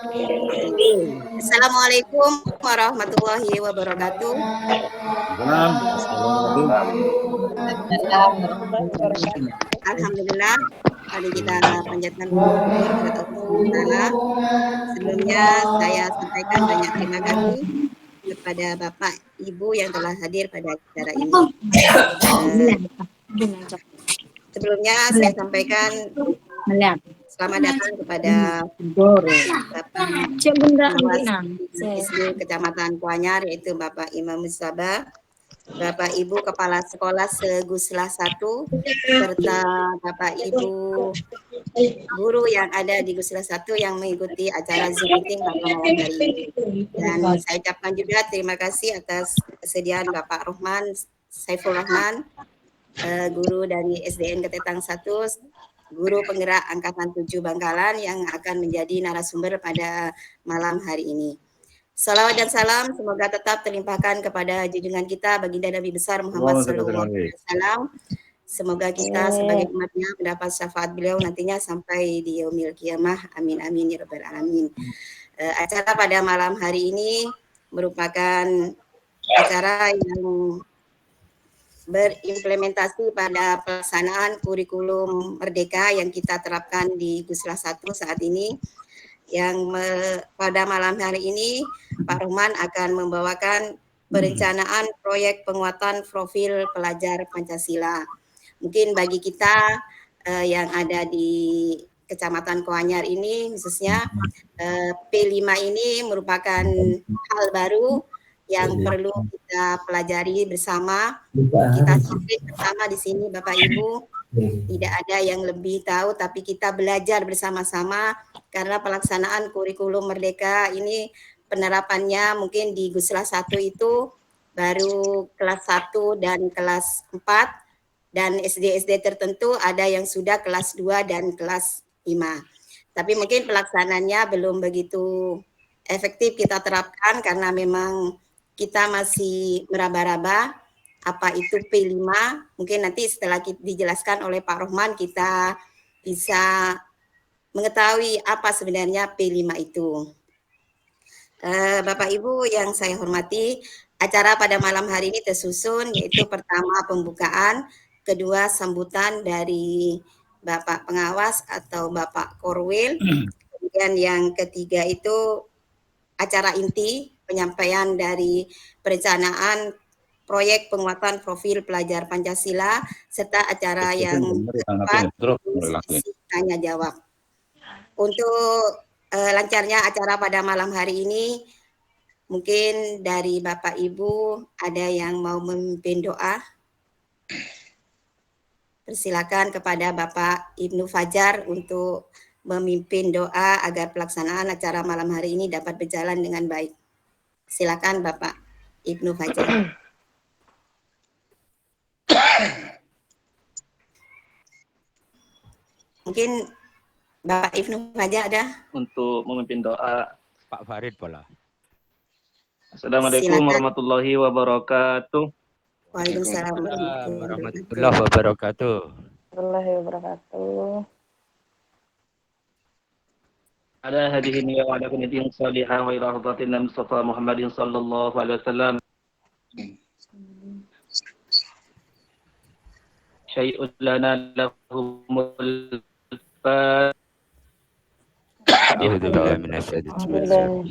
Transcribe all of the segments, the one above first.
Oke. Assalamualaikum warahmatullahi wabarakatuh. Alhamdulillah, mari kita panjatkan puji syukur kepada Allah Subhanahu wa taala. Sebelumnya saya sampaikan banyak terima kasih kepada Bapak Ibu yang telah hadir pada acara ini. Sebelumnya saya sampaikan selamat datang kepada Bapak SD Kecamatan Kuanyar, yaitu Bapak Imam Musabah, Bapak Ibu Kepala Sekolah Seguslah 1, serta Bapak Ibu guru yang ada di Guslah 1 yang mengikuti acara Zoom meeting pada malam hari ini. Dan saya ucapkan juga terima kasih atas kesediaan Bapak Rohman Saiful Rahman, guru dari SDN Ketetang 1, guru penggerak Angkatan 7 Bangkalan yang akan menjadi narasumber pada malam hari ini. Salawat dan salam semoga tetap terlimpahkan kepada junjungan kita baginda Nabi besar Muhammad SAW. Semoga kita sebagai umatnya mendapat syafaat beliau nantinya sampai di yaumil qiyamah. Amin amin ya rabbal alamin. Acara pada malam hari ini merupakan acara yang berimplementasi pada pelaksanaan kurikulum Merdeka yang kita terapkan di Guslah 1 saat ini. Pada malam hari ini Pak Rohman akan membawakan perencanaan proyek penguatan profil pelajar Pancasila. Mungkin bagi kita yang ada di Kecamatan Kuanyar ini khususnya P5 ini merupakan hal baru yang perlu kita pelajari bersama. Kita bersama di sini Bapak Ibu. Tidak ada yang lebih tahu, tapi kita belajar bersama-sama karena pelaksanaan kurikulum Merdeka ini penerapannya mungkin di Guslah 1 itu baru kelas 1 dan kelas 4, dan SD-SD tertentu ada yang sudah kelas 2 dan kelas 5. Tapi mungkin pelaksananya belum begitu efektif kita terapkan karena memang kita masih meraba-raba apa itu P5. Mungkin nanti setelah dijelaskan oleh Pak Rohman kita bisa mengetahui apa sebenarnya P5 itu. Bapak Ibu yang saya hormati, acara pada malam hari ini tersusun yaitu pertama pembukaan, kedua sambutan dari Bapak Pengawas atau Bapak Korwil, kemudian yang ketiga itu acara inti penyampaian dari perencanaan proyek penguatan profil pelajar Pancasila, serta acara yang keempat sesi tanya jawab. Untuk lancarnya acara pada malam hari ini, mungkin dari Bapak Ibu ada yang mau memimpin doa. Persilakan kepada Bapak Ibnu Fajar untuk memimpin doa agar pelaksanaan acara malam hari ini dapat berjalan dengan baik. Silakan Bapak Ibnu Fajar. Mungkin Bapak Ibnu Fajar ada untuk memimpin doa. Pak Farid pola. Assalamualaikum warahmatullahi wabarakatuh. Waalaikumsalam warahmatullahi wabarakatuh. Ada hadirin yang ada kunjung salihah wa ila hadratin Mustafa Muhammadin sallallahu alaihi wasallam. Syai'un lana lahumul fa. Alhamdulillah minasyaitonir rajim.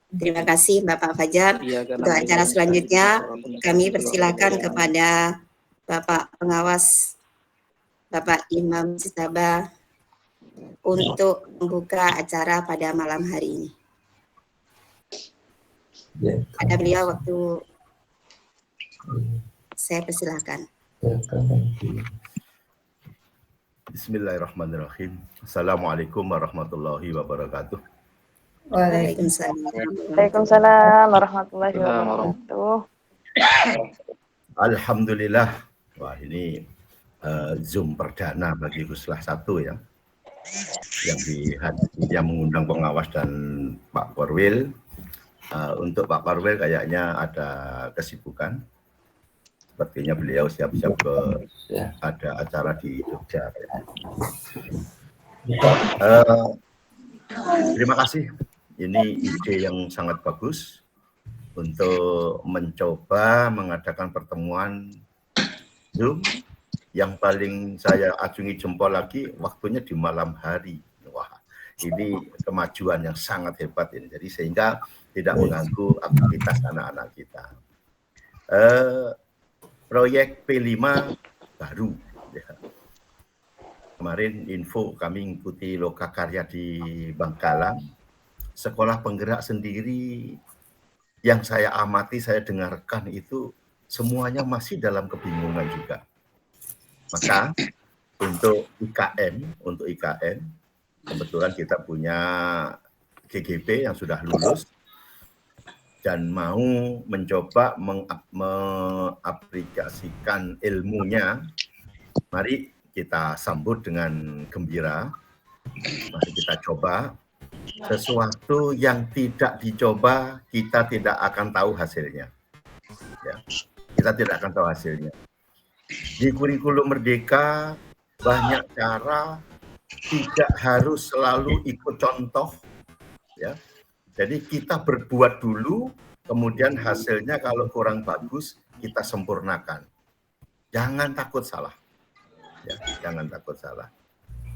Terima kasih Bapak Fajar. Untuk acara selanjutnya kami persilakan kepada Bapak Pengawas Bapak Imam Musabah untuk membuka acara pada malam hari ini. Ada beliau waktu saya persilakan. Bismillahirrahmanirrahim. Assalamualaikum warahmatullahi wabarakatuh. Waalaikumsalam warahmatullahi wabarakatuh. Alhamdulillah. Wah, ini Zoom perdana bagi Guslah 1 ya. Yang mengundang pengawas dan Pak Korwil. Untuk Pak Korwil kayaknya ada kesibukan. Sepertinya beliau siap-siap ada acara di Jogja. Terima kasih. Ini ide yang sangat bagus untuk mencoba mengadakan pertemuan Zoom. Yang paling saya acungi jempol lagi, waktunya di malam hari. Wah, ini kemajuan yang sangat hebat ini. Jadi sehingga tidak mengganggu aktivitas anak-anak kita. Proyek P5 baru. Ya. Kemarin info kami mengikuti Lokakarya di Bangkalan. Sekolah penggerak sendiri yang saya amati, saya dengarkan itu semuanya masih dalam kebingungan juga. Maka untuk IKN, kebetulan kita punya GGP yang sudah lulus dan mau mencoba mengaplikasikan ilmunya. Mari kita sambut dengan gembira. Mari kita coba. Sesuatu yang tidak dicoba, kita tidak akan tahu hasilnya. Ya, kita tidak akan tahu hasilnya. Di kurikulum Merdeka banyak cara, tidak harus selalu ikut contoh. Ya, jadi kita berbuat dulu, kemudian hasilnya kalau kurang bagus kita sempurnakan. Jangan takut salah. Ya, jangan takut salah.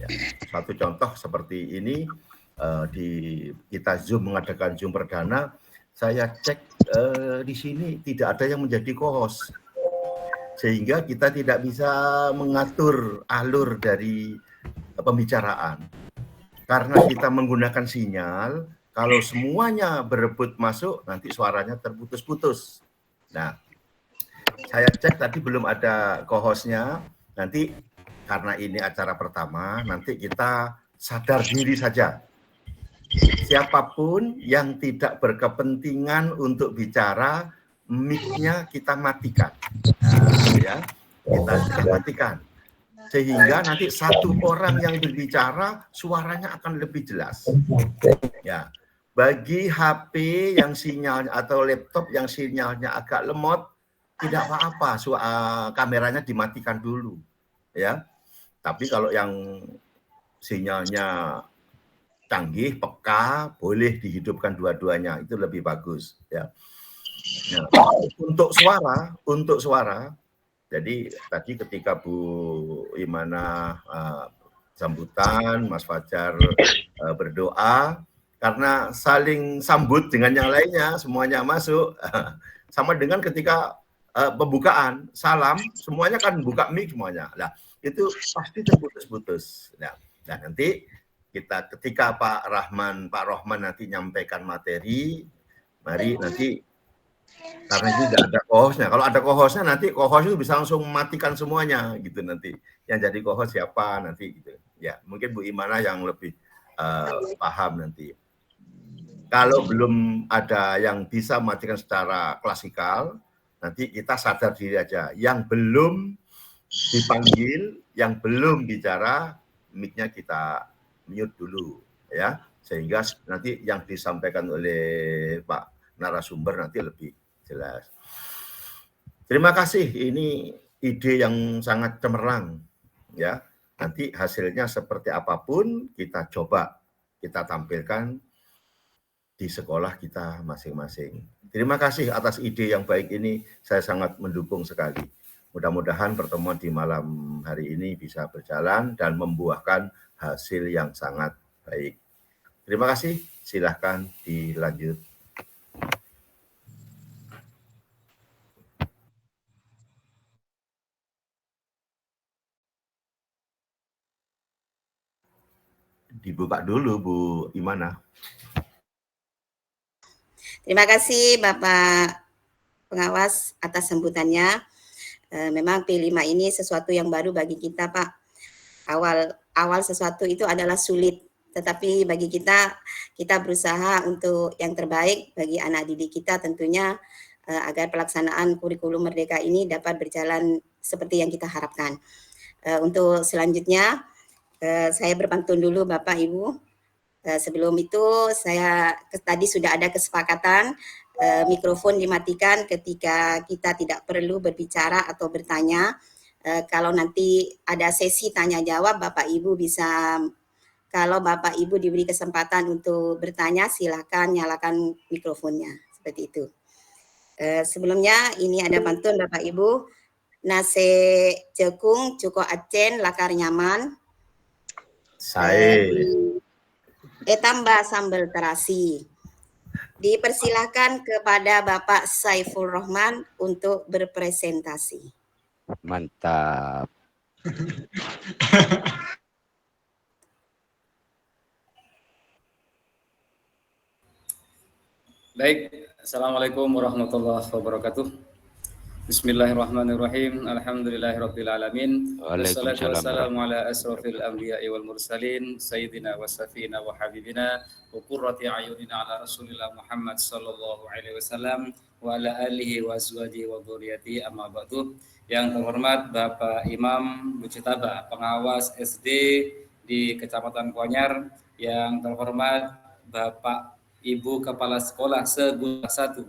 Ya, satu contoh seperti ini. Kita Zoom mengadakan Zoom perdana, saya cek di sini tidak ada yang menjadi co-host, sehingga kita tidak bisa mengatur alur dari pembicaraan. Karena kita menggunakan sinyal, kalau semuanya berebut masuk, nanti suaranya terputus-putus. Nah, saya cek tadi belum ada co-hostnya, nanti karena ini acara pertama, nanti kita sadar diri saja. Siapapun yang tidak berkepentingan untuk bicara, mic-nya kita matikan. Ya, kita matikan. Sehingga nanti satu orang yang berbicara, suaranya akan lebih jelas. Ya, bagi HP yang sinyalnya atau laptop yang sinyalnya agak lemot, tidak apa-apa, kameranya dimatikan dulu. Ya, tapi kalau yang sinyalnya canggih, peka, boleh dihidupkan dua-duanya, itu lebih bagus. Ya. Nah, untuk suara, jadi tadi ketika Bu Imana sambutan, Mas Fajar berdoa, karena saling sambut dengan yang lainnya, semuanya masuk, sama dengan ketika pembukaan, salam, semuanya kan buka mic semuanya. Nah, itu pasti terputus-putus. Nah, nanti ketika Pak Rohman nanti nyampaikan materi, mari nanti karena itu tidak ada co-hostnya. Kalau ada co-hostnya nanti co-host itu bisa langsung matikan semuanya gitu nanti. Yang jadi co-host siapa nanti gitu. Ya, mungkin Bu Imana yang lebih paham nanti. Kalau belum ada yang bisa matikan secara klasikal, nanti kita sadar diri aja. Yang belum dipanggil, yang belum bicara, mic-nya kita mute dulu ya, sehingga nanti yang disampaikan oleh Pak narasumber nanti lebih jelas. Terima kasih, ini ide yang sangat cemerlang ya. Nanti hasilnya seperti apapun kita coba kita tampilkan di sekolah kita masing-masing. Terima kasih atas ide yang baik ini, saya sangat mendukung sekali. Mudah-mudahan pertemuan di malam hari ini bisa berjalan dan membuahkan hasil yang sangat baik. Terima kasih, silahkan dilanjut. Dibuka dulu Bu Imana. Terima kasih Bapak Pengawas atas sambutannya. Memang P5 ini sesuatu yang baru bagi kita, Pak. Awal sesuatu itu adalah sulit, tetapi bagi kita berusaha untuk yang terbaik bagi anak didik kita tentunya agar pelaksanaan kurikulum Merdeka ini dapat berjalan seperti yang kita harapkan. Untuk selanjutnya saya berpantun dulu Bapak Ibu. Sebelum itu tadi sudah ada kesepakatan mikrofon dimatikan ketika kita tidak perlu berbicara atau bertanya. Kalau nanti ada sesi tanya jawab, Bapak Ibu bisa, kalau Bapak Ibu diberi kesempatan untuk bertanya, silakan nyalakan mikrofonnya, seperti itu. Sebelumnya ini ada pantun Bapak Ibu. Nase cekung cuko acen lakar nyaman. Tambah sambal terasi. Dipersilakan kepada Bapak Saiful Rohman untuk berpresentasi. Mantap. Baik, Assalamualaikum warahmatullahi wabarakatuh. Bismillahirrahmanirrahim. Alhamdulillahirabbil alamin. Wassalatu wassalamu ala asrofil anbiya'i wal mursalin sayyidina wa safina wa habibina wa qurrati ayunina ala Rasulillah Muhammad sallallahu alaihi wasallam wa ala alihi wa azwajihi wa dzurriyyatihi amma ba'du. Yang terhormat Bapak Imam Mujtaba, pengawas SD di Kecamatan Kuanyar, yang terhormat Bapak Ibu Kepala Sekolah Segula 1,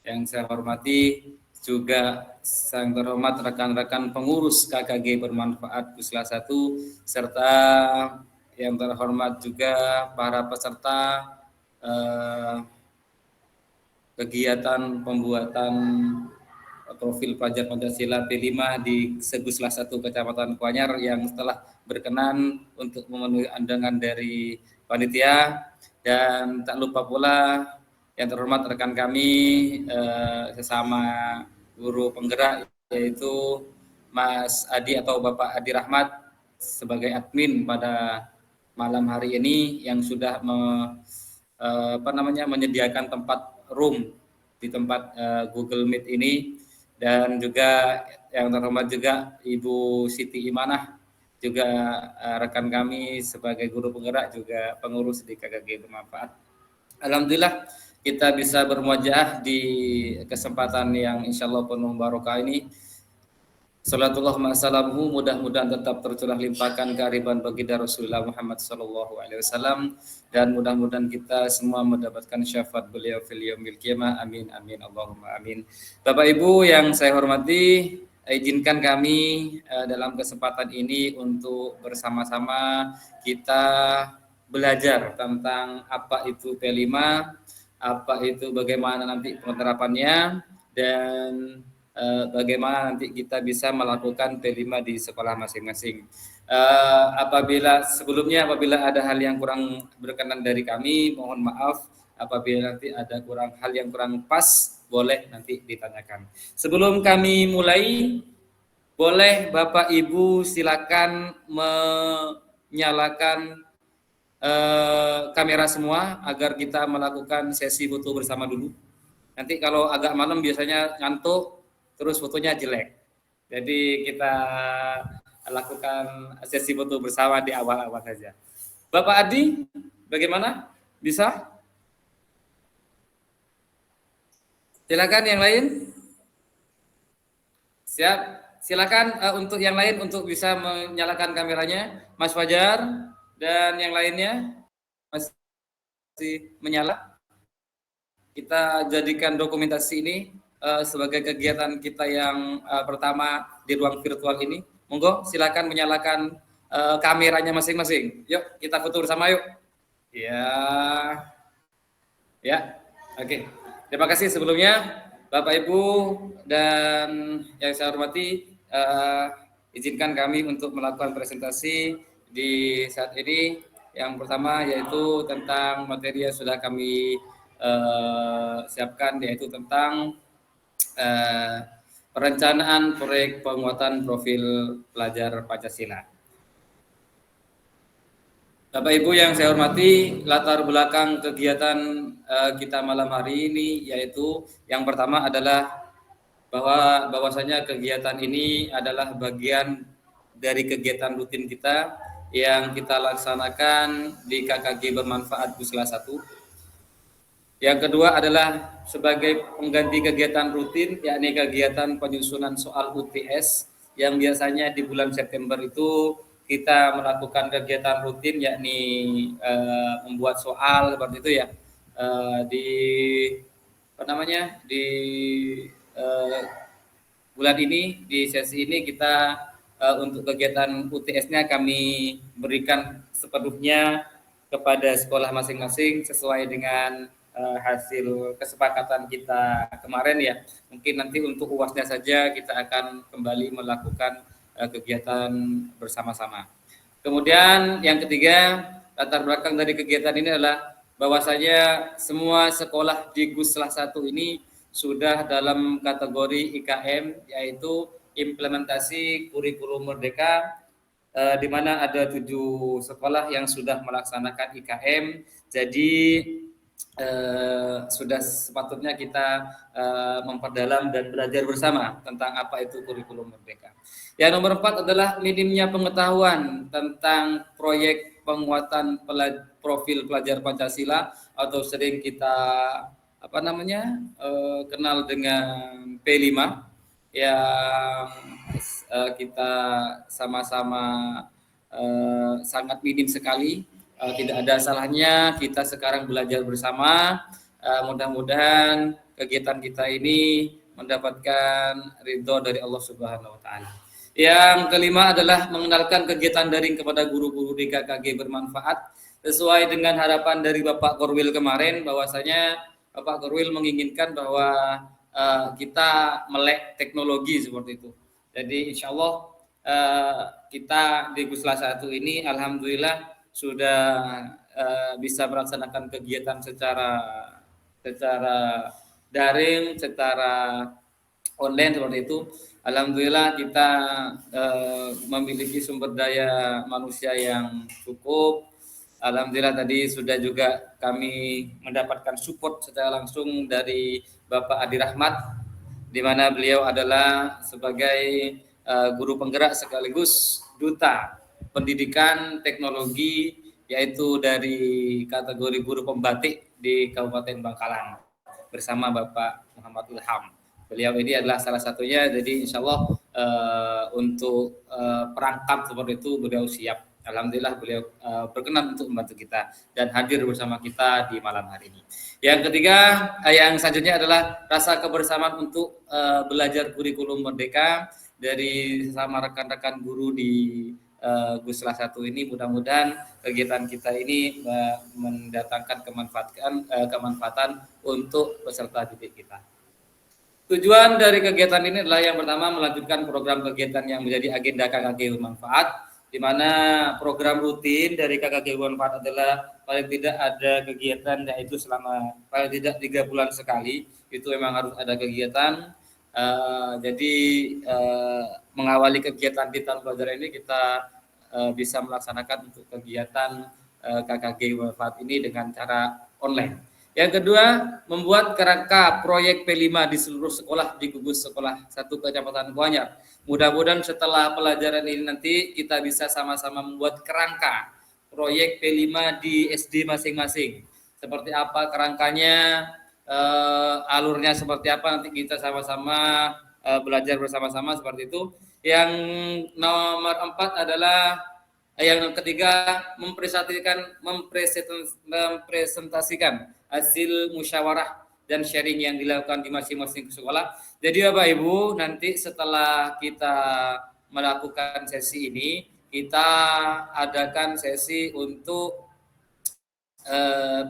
yang saya hormati juga yang terhormat rekan-rekan pengurus KKG Bermanfaat Pusla 1, serta yang terhormat juga para peserta kegiatan pembuatan profil pelajar Pancasila P5 di Seguslah 1 Kecamatan Kuanyar yang telah berkenan untuk memenuhi undangan dari panitia. Dan tak lupa pula yang terhormat rekan kami sesama guru penggerak, yaitu Mas Adi atau Bapak Adi Rahmat sebagai admin pada malam hari ini yang sudah menyediakan tempat room di tempat Google Meet ini. Dan juga yang terhormat juga Ibu Siti Imanah, juga rekan kami sebagai guru penggerak, juga pengurus di KKG Bermanfaat. Alhamdulillah kita bisa bermuajaah di kesempatan yang insya Allah penuh barokah ini. Salatullah ma'asalamuhu, mudah-mudahan tetap tercurah limpahkan kearifan baginda Rasulullah Muhammad SAW, dan mudah-mudahan kita semua mendapatkan syafaat beliau fil yaumil qiyamah. Amin amin Allahumma amin. Bapak Ibu yang saya hormati, izinkan kami dalam kesempatan ini untuk bersama-sama kita belajar tentang apa itu P5, apa itu bagaimana nanti penerapannya, dan bagaimana nanti kita bisa melakukan P5 di sekolah masing-masing. Apabila ada hal yang kurang berkenan dari kami, mohon maaf. Apabila nanti ada hal yang kurang pas, boleh nanti ditanyakan. Sebelum kami mulai, boleh Bapak Ibu silakan menyalakan kamera semua agar kita melakukan sesi foto bersama dulu. Nanti kalau agak malam biasanya ngantuk, terus fotonya jelek. Jadi kita lakukan sesi foto bersama di awal-awal saja. Bapak Adi, bagaimana? Bisa? Silakan yang lain. Siap. Silakan untuk yang lain untuk bisa menyalakan kameranya. Mas Fajar dan yang lainnya masih menyala. Kita jadikan dokumentasi ini sebagai kegiatan kita yang pertama di ruang virtual ini. Monggo silakan menyalakan kameranya masing-masing. Yuk kita foto bersama yuk. Ya, oke. Terima kasih sebelumnya Bapak Ibu dan yang saya hormati, izinkan kami untuk melakukan presentasi di saat ini. Yang pertama yaitu tentang materi yang sudah kami siapkan, yaitu tentang perencanaan proyek penguatan profil pelajar Pancasila. Bapak Ibu yang saya hormati, latar belakang kegiatan kita malam hari ini yaitu yang pertama adalah bahwasanya kegiatan ini adalah bagian dari kegiatan rutin kita yang kita laksanakan di KKG Bermanfaat Pusla 1. Yang kedua adalah sebagai pengganti kegiatan rutin, yakni kegiatan penyusunan soal UTS yang biasanya di bulan September itu kita melakukan kegiatan rutin yakni membuat soal seperti itu ya di bulan ini, di sesi ini kita untuk kegiatan UTS-nya kami berikan sepenuhnya kepada sekolah masing-masing sesuai dengan hasil kesepakatan kita kemarin ya. Mungkin nanti untuk UASnya saja kita akan kembali melakukan kegiatan bersama-sama. Kemudian yang ketiga, latar belakang dari kegiatan ini adalah bahwasanya semua sekolah di Guslah 1 ini sudah dalam kategori IKM, yaitu implementasi kurikulum merdeka, di mana ada 7 sekolah yang sudah melaksanakan IKM. Jadi sudah sepatutnya kita memperdalam dan belajar bersama tentang apa itu kurikulum merdeka. Yang nomor 4 adalah minimnya pengetahuan tentang proyek penguatan profil pelajar Pancasila atau sering kita kenal dengan P5 yang kita sama-sama sangat minim sekali. Tidak ada salahnya kita sekarang belajar bersama. Mudah-mudahan kegiatan kita ini mendapatkan ridho dari Allah Subhanahu wa taala. Yang kelima adalah mengenalkan kegiatan daring kepada guru-guru di KKG bermanfaat sesuai dengan harapan dari Bapak Korwil kemarin, bahwasanya Bapak Korwil menginginkan bahwa kita melek teknologi seperti itu. Jadi insya Allah kita di Guslah 1 ini alhamdulillah sudah bisa melaksanakan kegiatan secara daring, secara online seperti itu. Alhamdulillah kita memiliki sumber daya manusia yang cukup. Alhamdulillah tadi sudah juga kami mendapatkan support secara langsung dari Bapak Adi Rahmat, di mana beliau adalah sebagai guru penggerak sekaligus duta pendidikan teknologi, yaitu dari kategori guru pembatik di Kabupaten Bangkalan bersama Bapak Muhammad Ilham. Beliau ini adalah salah satunya, jadi insya Allah untuk perangkat seperti itu beliau siap. Alhamdulillah beliau berkenan untuk membantu kita dan hadir bersama kita di malam hari ini. Yang ketiga, yang selanjutnya adalah rasa kebersamaan untuk belajar kurikulum merdeka dari sesama rekan-rekan guru di Guslah 1 ini. Mudah-mudahan kegiatan kita ini mendatangkan kemanfaatan untuk peserta didik kita. Tujuan dari kegiatan ini adalah yang pertama melanjutkan program kegiatan yang menjadi agenda KKG Bermanfaat, di mana program rutin dari KKG Bermanfaat adalah paling tidak ada kegiatan, yaitu selama paling tidak 3 bulan sekali, itu memang harus ada kegiatan. Jadi mengawali kegiatan di tahun pelajaran ini kita bisa melaksanakan untuk kegiatan KKG Bermanfaat ini dengan cara online. Yang kedua, membuat kerangka proyek P5 di seluruh sekolah di gugus sekolah 1 Kecamatan Kuanyar. Mudah-mudahan setelah pelajaran ini nanti kita bisa sama-sama membuat kerangka proyek P5 di SD masing-masing. Seperti apa kerangkanya, alurnya seperti apa, nanti kita sama-sama belajar bersama-sama seperti itu. Yang nomor 4 adalah yang ketiga, mempresentasikan hasil musyawarah dan sharing yang dilakukan di masing-masing sekolah. Jadi Bapak Ibu, nanti setelah kita melakukan sesi ini, kita adakan sesi untuk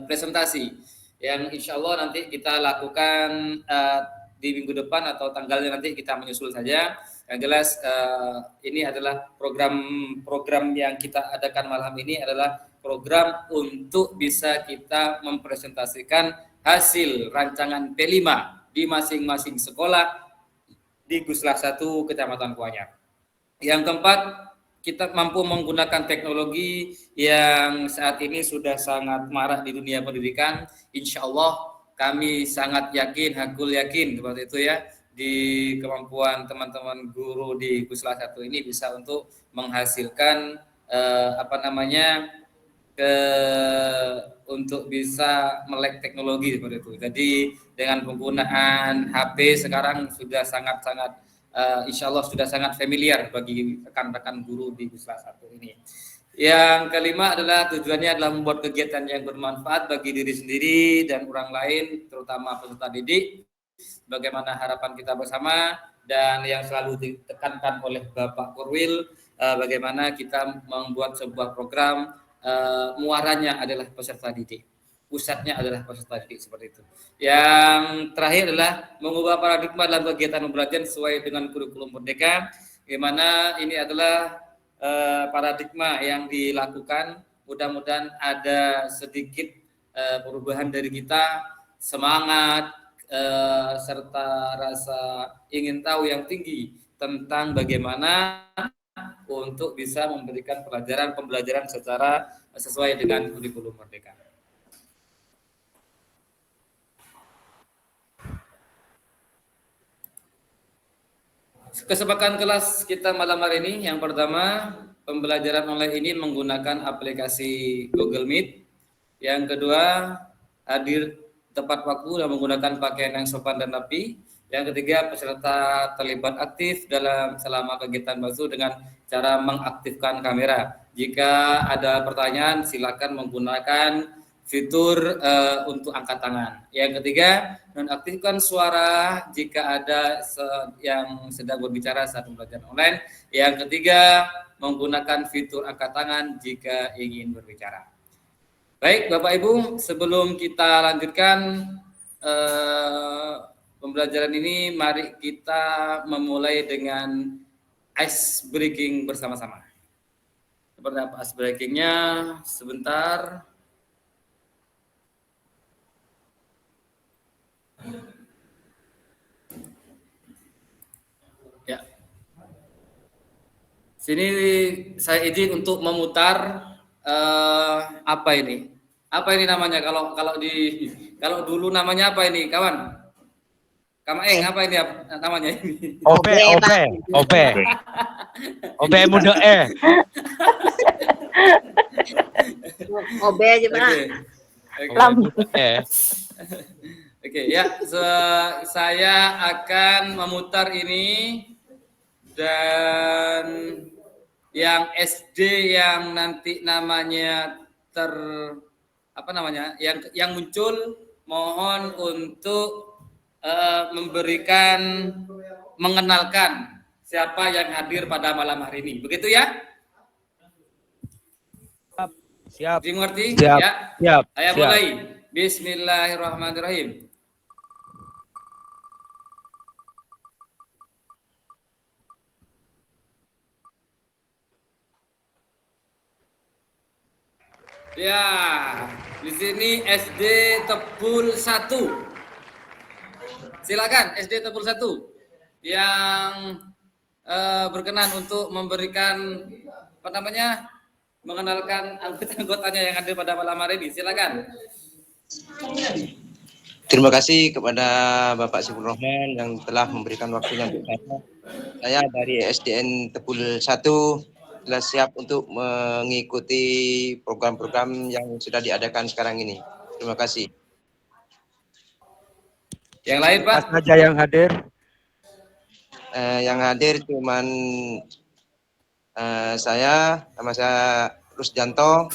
presentasi yang insya Allah nanti kita lakukan di minggu depan atau tanggalnya nanti kita menyusul saja. Yang jelas ini adalah program yang kita adakan malam ini adalah program untuk bisa kita mempresentasikan hasil rancangan P5 di masing-masing sekolah di Guslah 1 Kecamatan Kuanyar. Yang keempat, kita mampu menggunakan teknologi yang saat ini sudah sangat marak di dunia pendidikan. Insya Allah kami sangat yakin, hakul yakin seperti itu ya, di kemampuan teman-teman guru di Guslah 1 ini bisa untuk menghasilkan untuk bisa melek teknologi seperti itu. Jadi dengan penggunaan HP sekarang sudah sangat-sangat insya Allah sudah sangat familiar bagi rekan-rekan guru di Pusla 1 ini. Yang kelima adalah tujuannya adalah membuat kegiatan yang bermanfaat bagi diri sendiri dan orang lain, terutama peserta didik. Bagaimana harapan kita bersama dan yang selalu ditekankan oleh Bapak Korwil, bagaimana kita membuat sebuah program muaranya adalah peserta didik, pusatnya adalah peserta didik, seperti itu. Yang terakhir adalah mengubah paradigma dalam kegiatan pembelajaran sesuai dengan kurikulum Merdeka, di mana ini adalah paradigma yang dilakukan. Mudah-mudahan ada sedikit perubahan dari kita, semangat serta rasa ingin tahu yang tinggi tentang bagaimana untuk bisa memberikan pembelajaran secara sesuai dengan kurikulum Merdeka. Kesepakatan kelas kita malam hari ini, yang pertama, pembelajaran online ini menggunakan aplikasi Google Meet. Yang kedua, hadir tepat waktu dan menggunakan pakaian yang sopan dan rapi. Yang ketiga, peserta terlibat aktif selama kegiatan BASU dengan cara mengaktifkan kamera. Jika ada pertanyaan, silakan menggunakan fitur untuk angkat tangan. Yang ketiga, nonaktifkan suara jika ada yang sedang berbicara saat pembelajaran online. Yang ketiga, menggunakan fitur angkat tangan jika ingin berbicara. Baik, Bapak Ibu, sebelum kita lanjutkan pembelajaran ini, mari kita memulai dengan ice breaking bersama-sama. Seperti apa ice breakingnya? Sebentar. Ya. Sini saya izin untuk memutar apa ini? Apa ini namanya kalau dulu namanya apa ini, kawan? Kamaeng, apa ini namanya ini? OP muda OB aja, Pak. Oke, ya, saya akan memutar ini, dan yang SD yang nanti namanya yang muncul, mohon untuk mengenalkan siapa yang hadir pada malam hari ini. Begitu ya? Siap. Dimengerti? Siap. Ya. Siap. Saya mulai. Bismillahirrahmanirrahim. Ya, di sini SD Tebul 1. Silakan SD Tebul 1 yang berkenan untuk memberikan mengenalkan anggota-anggotanya yang hadir pada malam hari ini. Silakan. Terima kasih kepada Bapak Sifur Rahman yang telah memberikan waktunya untuk saya. Saya dari SDN Tebul 1 telah siap untuk mengikuti program-program yang sudah diadakan sekarang ini. Terima kasih. Yang lain, Pak? Apa saja yang hadir? Yang hadir cuman nama saya Rusjanto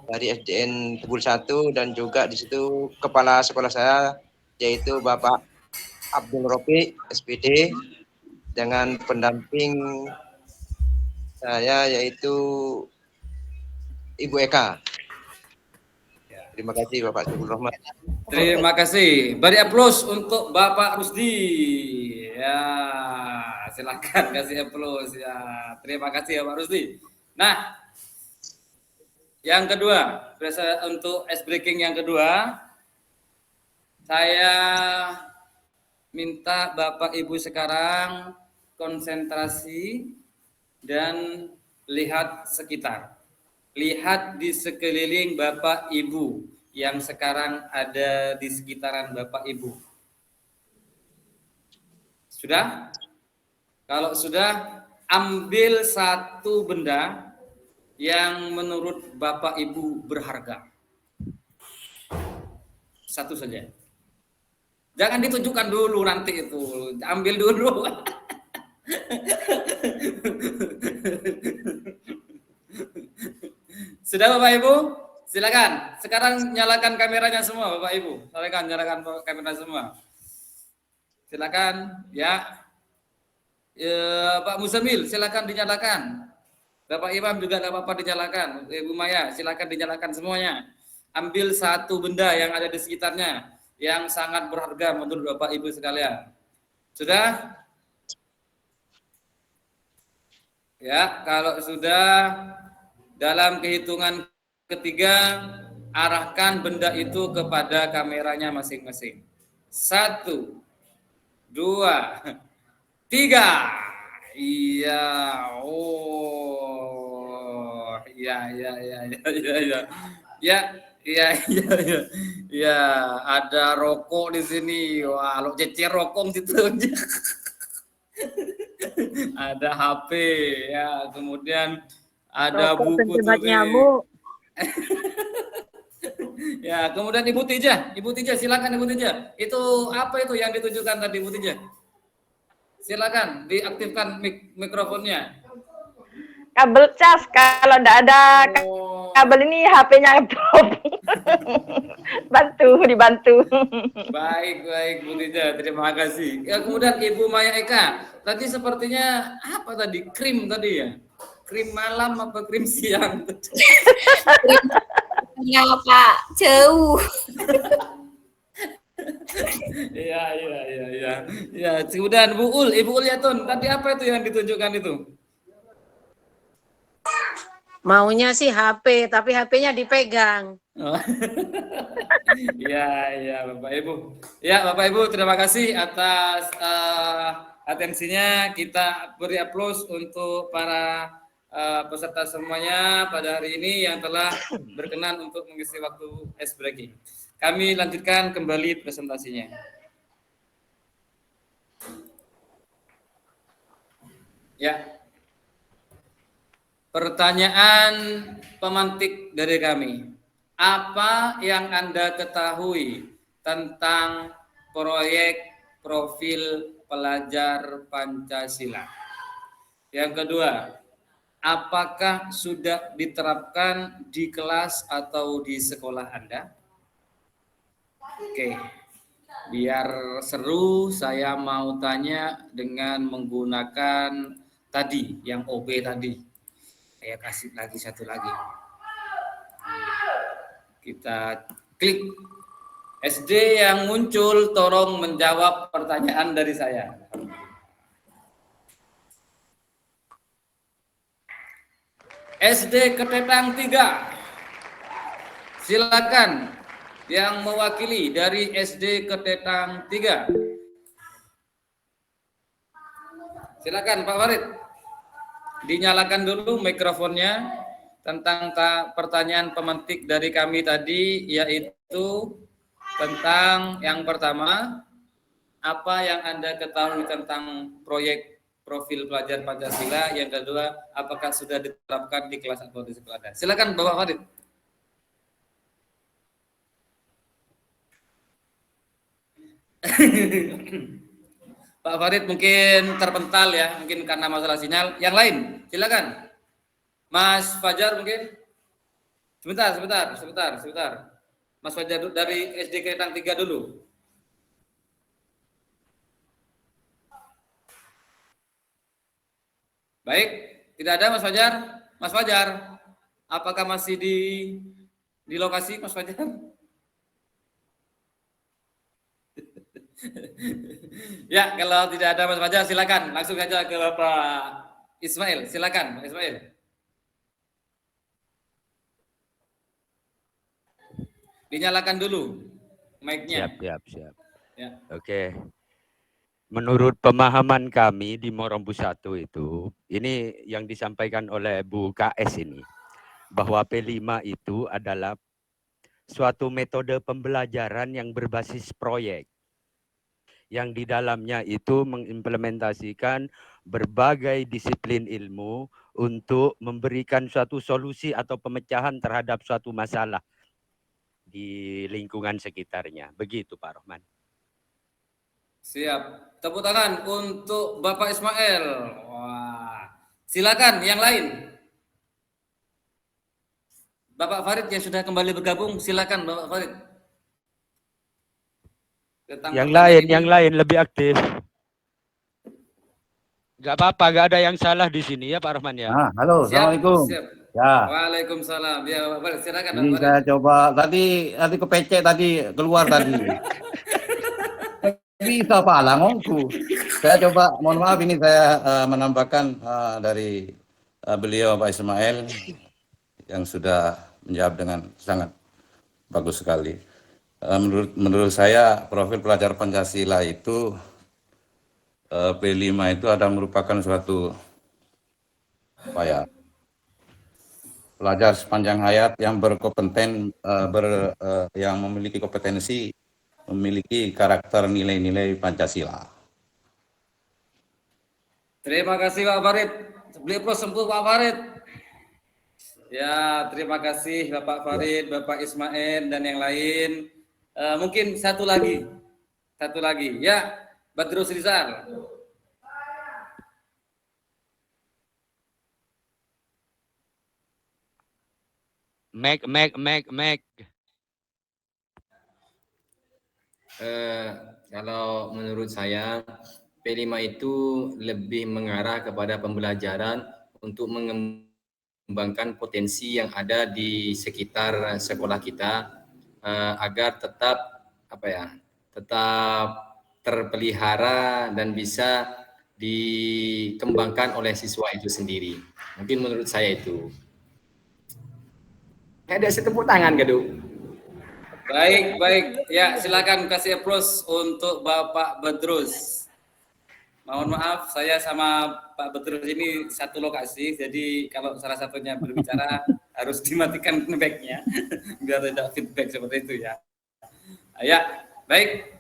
dari SDN Tebul 1, dan juga di situ kepala sekolah saya yaitu Bapak Abdul Rofiq SPD, dengan pendamping saya yaitu Ibu Eka. Terima kasih Bapak Sifur Rahman. Terima kasih. Beri aplaus untuk Bapak Rusdi. Ya, silakan kasih aplaus ya. Terima kasih ya Pak Rusdi. Nah, yang kedua, untuk ice breaking yang kedua, saya minta Bapak Ibu sekarang konsentrasi dan lihat sekitar. Lihat di sekeliling Bapak Ibu yang sekarang ada di sekitaran Bapak Ibu. Sudah? Kalau sudah, ambil satu benda yang menurut Bapak Ibu berharga. Satu saja. Jangan ditunjukkan dulu nanti itu. Ambil dulu. Sudah Bapak Ibu? Silakan. Sekarang nyalakan kameranya semua Bapak Ibu. Silakan nyalakan kamera semua. Silakan ya. Pak Musamil silakan dinyalakan. Bapak Imam juga tidak apa-apa dinyalakan. Ibu Maya silakan dinyalakan semuanya. Ambil satu benda yang ada di sekitarnya yang sangat berharga menurut Bapak Ibu sekalian. Sudah? Ya, kalau sudah dalam kehitungan ketiga arahkan benda itu kepada kameranya masing-masing. 1, 2, 3. Iya. Oh. Iya. Ya, ada rokok di sini. Wah, lo cecer rokok situ. Ada HP ya, kemudian ada Rokok buku pencemat tulis. nyamuk. Ya, kemudian Ibu Tija silakan Ibu Tija. Itu apa itu yang ditunjukkan tadi Ibu Tija? Silakan diaktifkan mikrofonnya. Kabel cas, kalau tidak ada kabel ini HP-nya drop. Dibantu. Baik Bu Tija, terima kasih. Ya, kemudian Ibu Maya Eka, tadi sepertinya apa tadi? Krim tadi ya? Krim malam apa krim siang? Ya Pak, jauh. Iya. Ya, kemudian Ibu Ul Yatun, tadi apa itu yang ditunjukkan itu? Maunya sih HP, tapi HP-nya dipegang. Oh. Iya, Bapak Ibu. Ya, Bapak Ibu, terima kasih atas atensinya. Kita beri aplaus untuk para peserta semuanya pada hari ini yang telah berkenan untuk mengisi waktu ice breaking. Kami lanjutkan kembali presentasinya. Ya. Pertanyaan pemantik dari kami. Apa yang Anda ketahui tentang proyek profil pelajar Pancasila? Yang kedua, apakah sudah diterapkan di kelas atau di sekolah Anda? Oke, biar seru saya mau tanya dengan menggunakan tadi, yang OB tadi. Saya kasih lagi satu lagi. Kita klik. SD yang muncul tolong menjawab pertanyaan dari saya. SD Ketetang 3. Silakan yang mewakili dari SD Ketetang 3. Silakan Pak Farid. Dinyalakan dulu mikrofonnya tentang pertanyaan pemantik dari kami tadi, yaitu tentang yang pertama, apa yang Anda ketahui tentang proyek profil pelajar Pancasila? Yang kedua, apakah sudah diterapkan di kelas atau di sekolah Anda? Silakan Bapak Farid. Pak Farid mungkin terpental ya, mungkin karena masalah sinyal. Yang lain, silakan. Mas Fajar mungkin. Sebentar. Mas Fajar dari SD Keretang 3 dulu. Baik, tidak ada Mas Fajar. Mas Fajar, apakah masih di lokasi Mas Fajar? Ya, kalau tidak ada Mas Fajar, silakan langsung saja ke Bapak Ismail. Silakan, Pak Ismail. Dinyalakan dulu mic-nya. Siap. Ya. Oke. Menurut pemahaman kami di Morombu 1 itu, ini yang disampaikan oleh Bu KS ini, bahwa P5 itu adalah suatu metode pembelajaran yang berbasis proyek. Yang di dalamnya itu mengimplementasikan berbagai disiplin ilmu untuk memberikan suatu solusi atau pemecahan terhadap suatu masalah di lingkungan sekitarnya. Begitu Pak Rohman. Siap. tepuk tangan untuk Bapak Ismail. Wah, silakan yang lain. Bapak Farid yang sudah kembali bergabung, silakan Bapak Farid. Yang lain lebih aktif. Gak apa-apa, gak ada yang salah di sini ya Pak Rahman ya. Halo, assalamualaikum. Siap. Ya. Waalaikumsalam. Ya, Bapak Farid, silakan. Ini saya coba tadi kepecek tadi keluar tadi. Bisa pala ngomongku. Saya coba, mohon maaf ini saya menambahkan dari beliau Pak Ismail yang sudah menjawab dengan sangat bagus sekali. Menurut saya profil pelajar Pancasila itu P5 itu ada merupakan suatu pelajar sepanjang hayat yang berkompeten, yang memiliki kompetensi, memiliki karakter nilai-nilai Pancasila. Terima kasih Pak Farid. Beli plus sembuh Pak Farid. Ya, terima kasih Bapak Farid, Bapak Ismail dan yang lain. Mungkin satu lagi. Ya, Badrus Rizal. Meg. Kalau menurut saya P5 itu lebih mengarah kepada pembelajaran untuk mengembangkan potensi yang ada di sekitar sekolah kita agar tetap terpelihara dan bisa dikembangkan oleh siswa itu sendiri. Mungkin menurut saya itu. Ada setepuk tangan, Gaduh. Baik. Ya, silakan kasih applause untuk Bapak Badrus. Mohon maaf, saya sama Pak Badrus ini satu lokasi, jadi kalau salah satunya berbicara harus dimatikan mic-nya biar tidak feedback seperti itu ya. Ya, baik.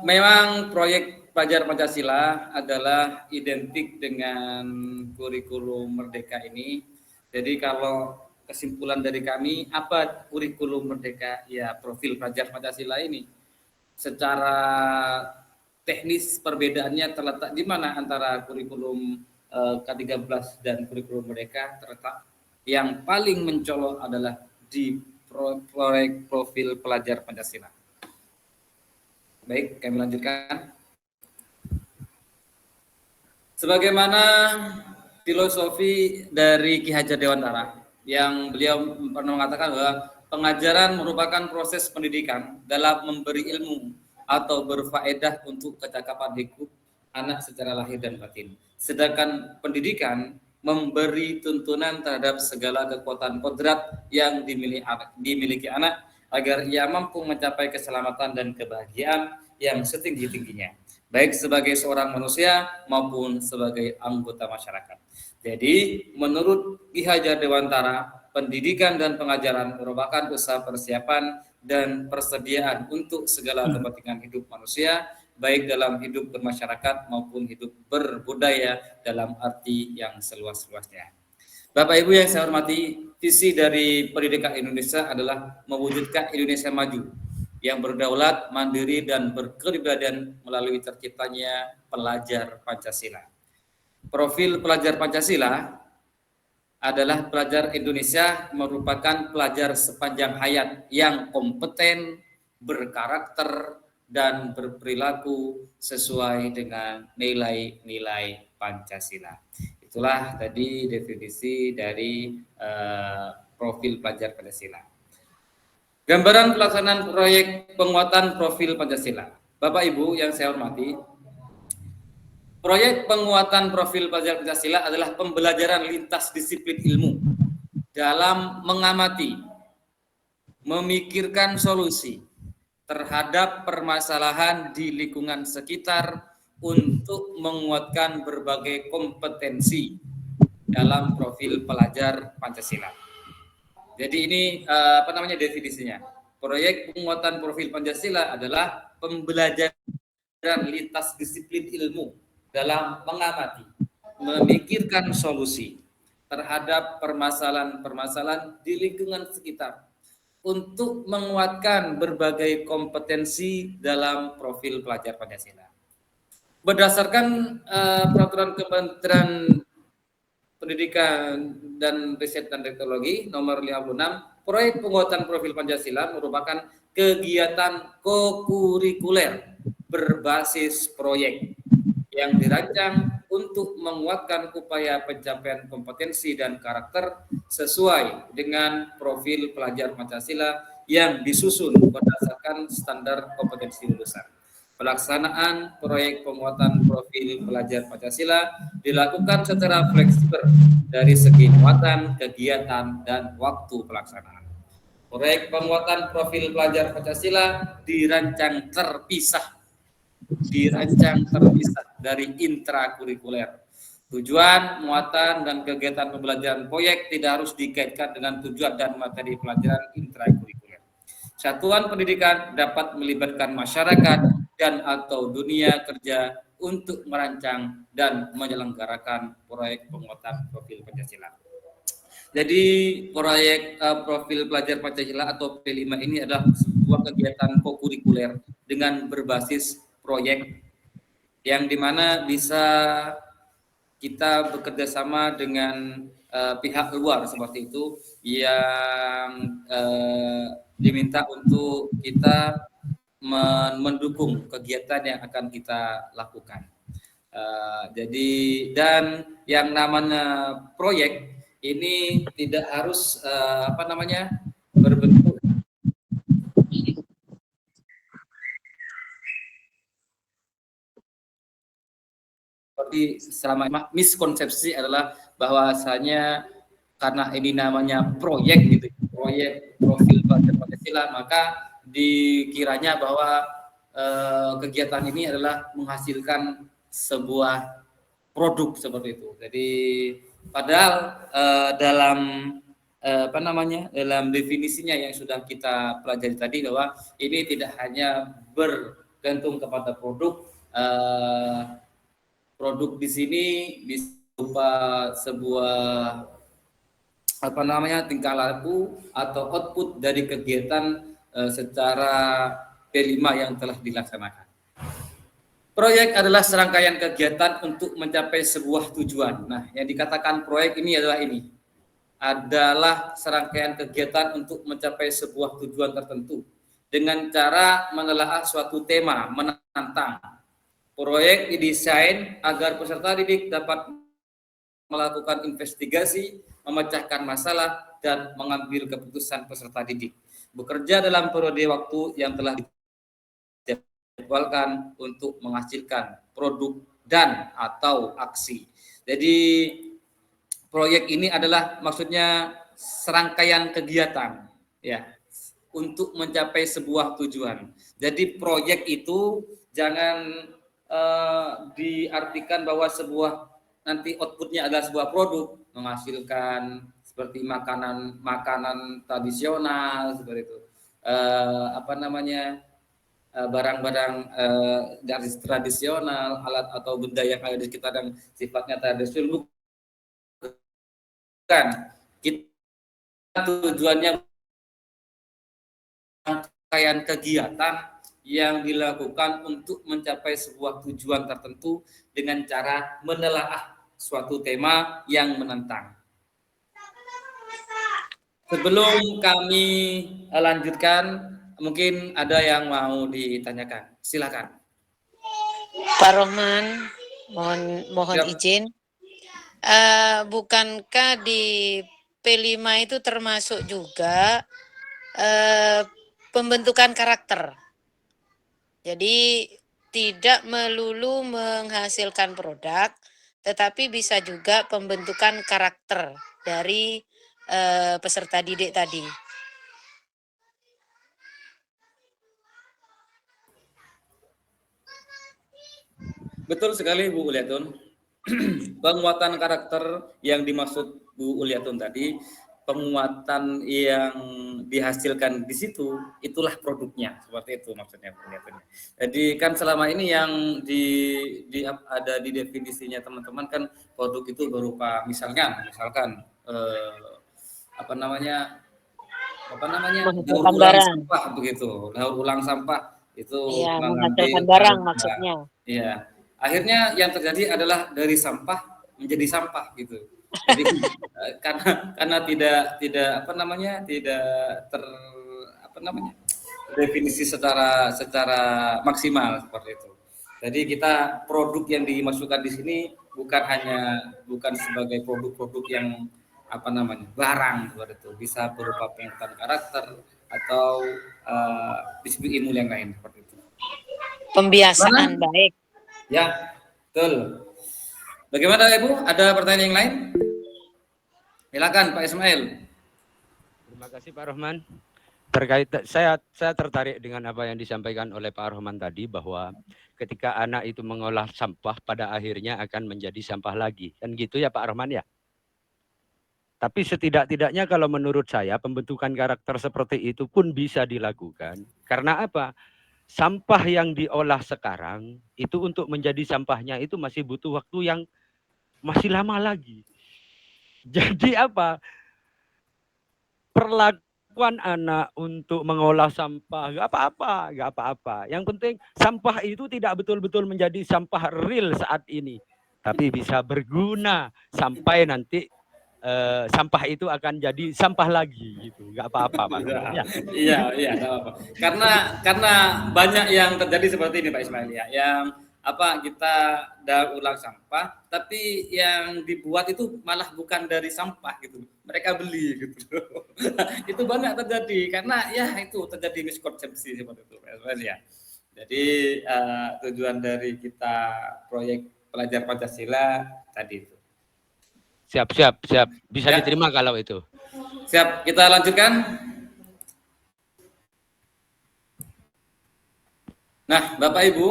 Memang proyek Pelajar Pancasila adalah identik dengan kurikulum Merdeka ini. Jadi kalau kesimpulan dari kami, apa kurikulum Merdeka? Ya, profil pelajar Pancasila ini. Secara teknis perbedaannya terletak di mana antara kurikulum K13 dan kurikulum Merdeka? Terletak yang paling mencolok adalah di proyek profil pelajar Pancasila. Baik, kami lanjutkan. Sebagaimana filosofi dari Ki Hajar Dewantara, yang beliau pernah mengatakan bahwa pengajaran merupakan proses pendidikan dalam memberi ilmu atau berfaedah untuk kecakapan hidup anak secara lahir dan batin. Sedangkan pendidikan memberi tuntunan terhadap segala kekuatan kodrat yang dimiliki anak agar ia mampu mencapai keselamatan dan kebahagiaan yang setinggi-tingginya, baik sebagai seorang manusia maupun sebagai anggota masyarakat. Jadi, menurut Ki Hajar Dewantara, pendidikan dan pengajaran merupakan usaha persiapan dan persediaan untuk segala kepentingan hidup manusia, baik dalam hidup bermasyarakat maupun hidup berbudaya dalam arti yang seluas-luasnya. Bapak Ibu yang saya hormati, visi dari pendidikan Indonesia adalah mewujudkan Indonesia maju yang berdaulat, mandiri, dan berkepribadian melalui terciptanya pelajar Pancasila. Profil pelajar Pancasila adalah pelajar Indonesia merupakan pelajar sepanjang hayat yang kompeten, berkarakter, dan berperilaku sesuai dengan nilai-nilai Pancasila. Itulah tadi definisi dari profil pelajar Pancasila. Gambaran pelaksanaan proyek penguatan profil Pancasila. Bapak Ibu yang saya hormati, proyek penguatan profil pelajar Pancasila adalah pembelajaran lintas disiplin ilmu dalam mengamati, memikirkan solusi terhadap permasalahan di lingkungan sekitar untuk menguatkan berbagai kompetensi dalam profil pelajar Pancasila. Jadi ini definisinya. Proyek penguatan profil Pancasila adalah pembelajaran lintas disiplin ilmu dalam mengamati, memikirkan solusi terhadap permasalahan-permasalahan di lingkungan sekitar untuk menguatkan berbagai kompetensi dalam profil pelajar Pancasila. Berdasarkan peraturan Kementerian Pendidikan dan Riset dan Teknologi nomor 56, proyek penguatan profil Pancasila merupakan kegiatan kokurikuler berbasis proyek yang dirancang untuk menguatkan upaya pencapaian kompetensi dan karakter sesuai dengan profil pelajar Pancasila yang disusun berdasarkan standar kompetensi lulusan. Pelaksanaan proyek penguatan profil pelajar Pancasila dilakukan secara fleksibel dari segi muatan, kegiatan, dan waktu pelaksanaan. Proyek penguatan profil pelajar Pancasila dirancang terpisah dari intrakurikuler. Tujuan, muatan, dan kegiatan pembelajaran proyek tidak harus dikaitkan dengan tujuan dan materi pelajaran intrakurikuler. Satuan pendidikan dapat melibatkan masyarakat dan atau dunia kerja untuk merancang dan menyelenggarakan proyek penguatan profil Pancasila. Jadi proyek profil pelajar Pancasila atau P5 ini adalah sebuah kegiatan kokurikuler dengan berbasis proyek yang dimana bisa kita bekerja sama dengan pihak luar seperti itu yang diminta untuk kita mendukung kegiatan yang akan kita lakukan. Jadi dan yang namanya proyek ini tidak harus berbentuk seperti selama miskonsepsi adalah bahwasanya karena ini namanya proyek gitu, proyek profil pelajar Pancasila, maka dikiranya bahwa kegiatan ini adalah menghasilkan sebuah produk seperti itu. Jadi padahal dalam dalam definisinya yang sudah kita pelajari tadi bahwa ini tidak hanya bergantung kepada produk. Produk di sini bisa berupa sebuah tingkah laku atau output dari kegiatan secara P5 yang telah dilaksanakan. Proyek adalah serangkaian kegiatan untuk mencapai sebuah tujuan. Nah, yang dikatakan proyek ini adalah serangkaian kegiatan untuk mencapai sebuah tujuan tertentu dengan cara menelaah suatu tema menantang. Proyek didesain agar peserta didik dapat melakukan investigasi, memecahkan masalah, dan mengambil keputusan peserta didik. Bekerja dalam periode waktu yang telah dijadwalkan untuk menghasilkan produk dan atau aksi. Jadi proyek ini adalah maksudnya serangkaian kegiatan ya untuk mencapai sebuah tujuan. Jadi proyek itu jangan diartikan bahwa sebuah nanti outputnya adalah sebuah produk menghasilkan seperti makanan tradisional seperti itu, barang-barang dari tradisional, alat atau benda yang ada di sekitar yang sifatnya tradisional, bukan. Kita tujuannya rangkaian kegiatan yang dilakukan untuk mencapai sebuah tujuan tertentu dengan cara menelaah suatu tema yang menantang. Sebelum kami lanjutkan, mungkin ada yang mau ditanyakan. Silakan. Pak Rohman, mohon izin. Bukankah di P5 itu termasuk juga pembentukan karakter? Jadi tidak melulu menghasilkan produk, tetapi bisa juga pembentukan karakter dari peserta didik tadi. Betul sekali Bu Uliatun. Penguatan karakter yang dimaksud Bu Uliatun tadi, penguatan yang dihasilkan di situ, itulah produknya, seperti itu maksudnya Bu Uliatun. Jadi kan selama ini yang ada di definisinya teman-teman kan produk itu berupa misalkan apa namanya, daur Menghasilkan ulang barang. sampah begitu. Daur ulang sampah itu Iya, mengambil menghasilkan barang harga. maksudnya. Iya. Akhirnya yang terjadi adalah dari sampah menjadi sampah gitu. Jadi karena tidak apa namanya, tidak ter apa namanya, definisi secara maksimal seperti itu. Jadi kita produk yang dimasukkan di sini bukan sebagai produk-produk yang apa namanya, barang seperti itu, bisa berupa pengenalan karakter atau disiplin ilmu yang lain seperti itu. Pembiasaan baik. Ya, betul. Bagaimana Ibu? Ada pertanyaan yang lain? Silakan Pak Ismail. Terima kasih Pak Rohman. Terkait saya tertarik dengan apa yang disampaikan oleh Pak Rohman tadi, bahwa ketika anak itu mengolah sampah pada akhirnya akan menjadi sampah lagi. Kan gitu ya Pak Rohman ya? Tapi setidak-tidaknya kalau menurut saya pembentukan karakter seperti itu pun bisa dilakukan. Karena apa? Sampah yang diolah sekarang itu untuk menjadi sampahnya itu masih butuh waktu yang masih lama lagi. Jadi apa? Perlakuan anak untuk mengolah sampah nggak apa-apa. Yang penting sampah itu tidak betul-betul menjadi sampah real saat ini, tapi bisa berguna sampai nanti sampah itu akan jadi sampah lagi gitu. Nggak apa-apa Pak Rohman ya. Iya, nggak apa-apa. Karena banyak yang terjadi seperti ini Pak Ismail ya, yang apa, kita daur ulang sampah, tapi yang dibuat itu malah bukan dari sampah gitu, mereka beli gitu. Itu banyak terjadi karena ya itu terjadi miskonsepsi seperti itu Pak Ismail ya. Jadi tujuan dari kita proyek pelajar Pancasila tadi itu. Siap. Bisa Ya. diterima kalau itu. Siap, kita lanjutkan. Nah, Bapak Ibu,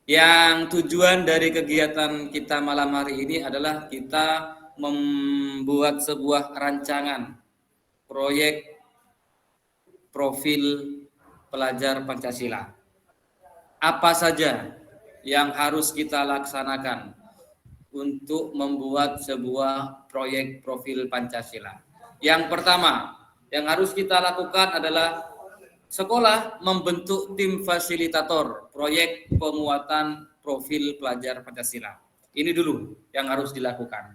yang tujuan dari kegiatan kita malam hari ini adalah kita membuat sebuah rancangan proyek profil pelajar Pancasila. Apa saja yang harus kita laksanakan untuk membuat sebuah proyek profil Pancasila? Yang pertama yang harus kita lakukan adalah sekolah membentuk tim fasilitator proyek penguatan profil pelajar Pancasila. Ini dulu yang harus dilakukan.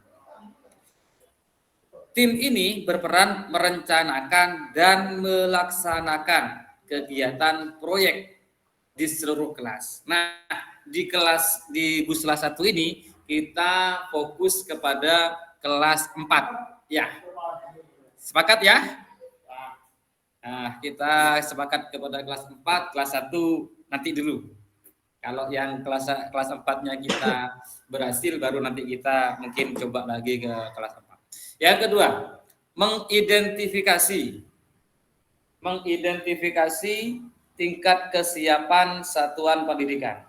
Tim ini berperan merencanakan dan melaksanakan kegiatan proyek di seluruh kelas. Nah, di Busla 1 ini kita fokus kepada kelas 4. Ya. Sepakat ya? Nah, kita sepakat kepada kelas 4, kelas 1 nanti dulu. Kalau yang kelas 4-nya kita berhasil, baru nanti kita mungkin coba lagi ke kelas 4. Yang kedua, mengidentifikasi tingkat kesiapan satuan pendidikan.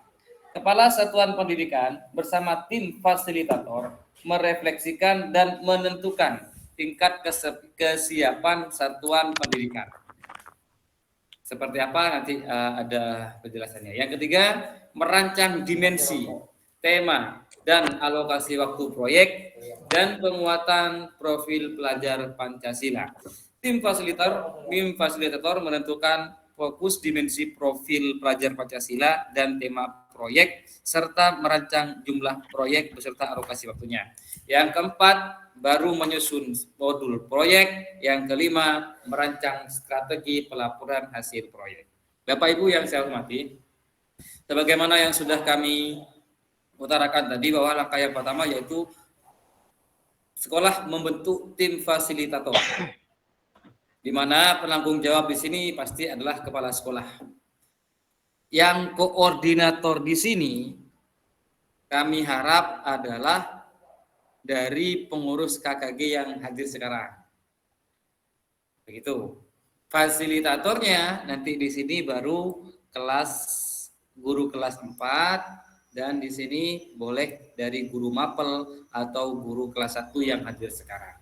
Kepala satuan pendidikan bersama tim fasilitator merefleksikan dan menentukan tingkat kesiapan satuan pendidikan. Seperti apa nanti ada penjelasannya. Yang ketiga, merancang dimensi, tema, dan alokasi waktu proyek dan penguatan profil pelajar Pancasila. Tim fasilitator menentukan fokus dimensi profil pelajar Pancasila dan tema proyek serta merancang jumlah proyek beserta alokasi waktunya. Yang keempat, baru menyusun modul proyek. Yang kelima, merancang strategi pelaporan hasil proyek. Bapak Ibu yang saya hormati, sebagaimana yang sudah kami utarakan tadi, bahwa langkah yang pertama yaitu sekolah membentuk tim fasilitator, di mana penanggung jawab di sini pasti adalah kepala sekolah. Yang koordinator di sini kami harap adalah dari pengurus KKG yang hadir sekarang. Begitu. Fasilitatornya nanti di sini baru guru kelas 4, dan di sini boleh dari guru mapel atau guru kelas 1 yang hadir sekarang.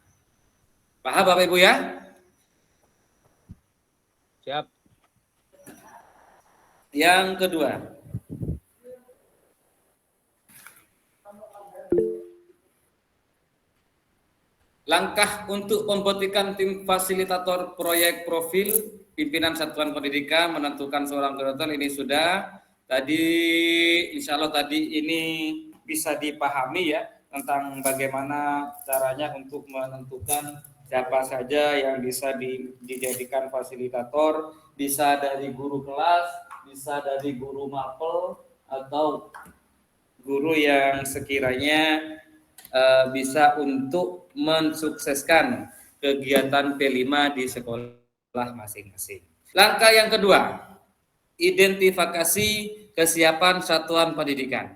Paham Bapak Ibu ya? Siap. Yang kedua, Langkah untuk pembentukan tim fasilitator proyek profil pimpinan satuan pendidikan menentukan seorang koordinator ini sudah tadi, insya Allah tadi ini bisa dipahami ya tentang bagaimana caranya untuk menentukan siapa saja yang bisa dijadikan fasilitator, bisa dari guru kelas, bisa dari guru mapel atau guru yang sekiranya bisa untuk mensukseskan kegiatan P5 di sekolah masing-masing. Langkah yang kedua, identifikasi kesiapan satuan pendidikan.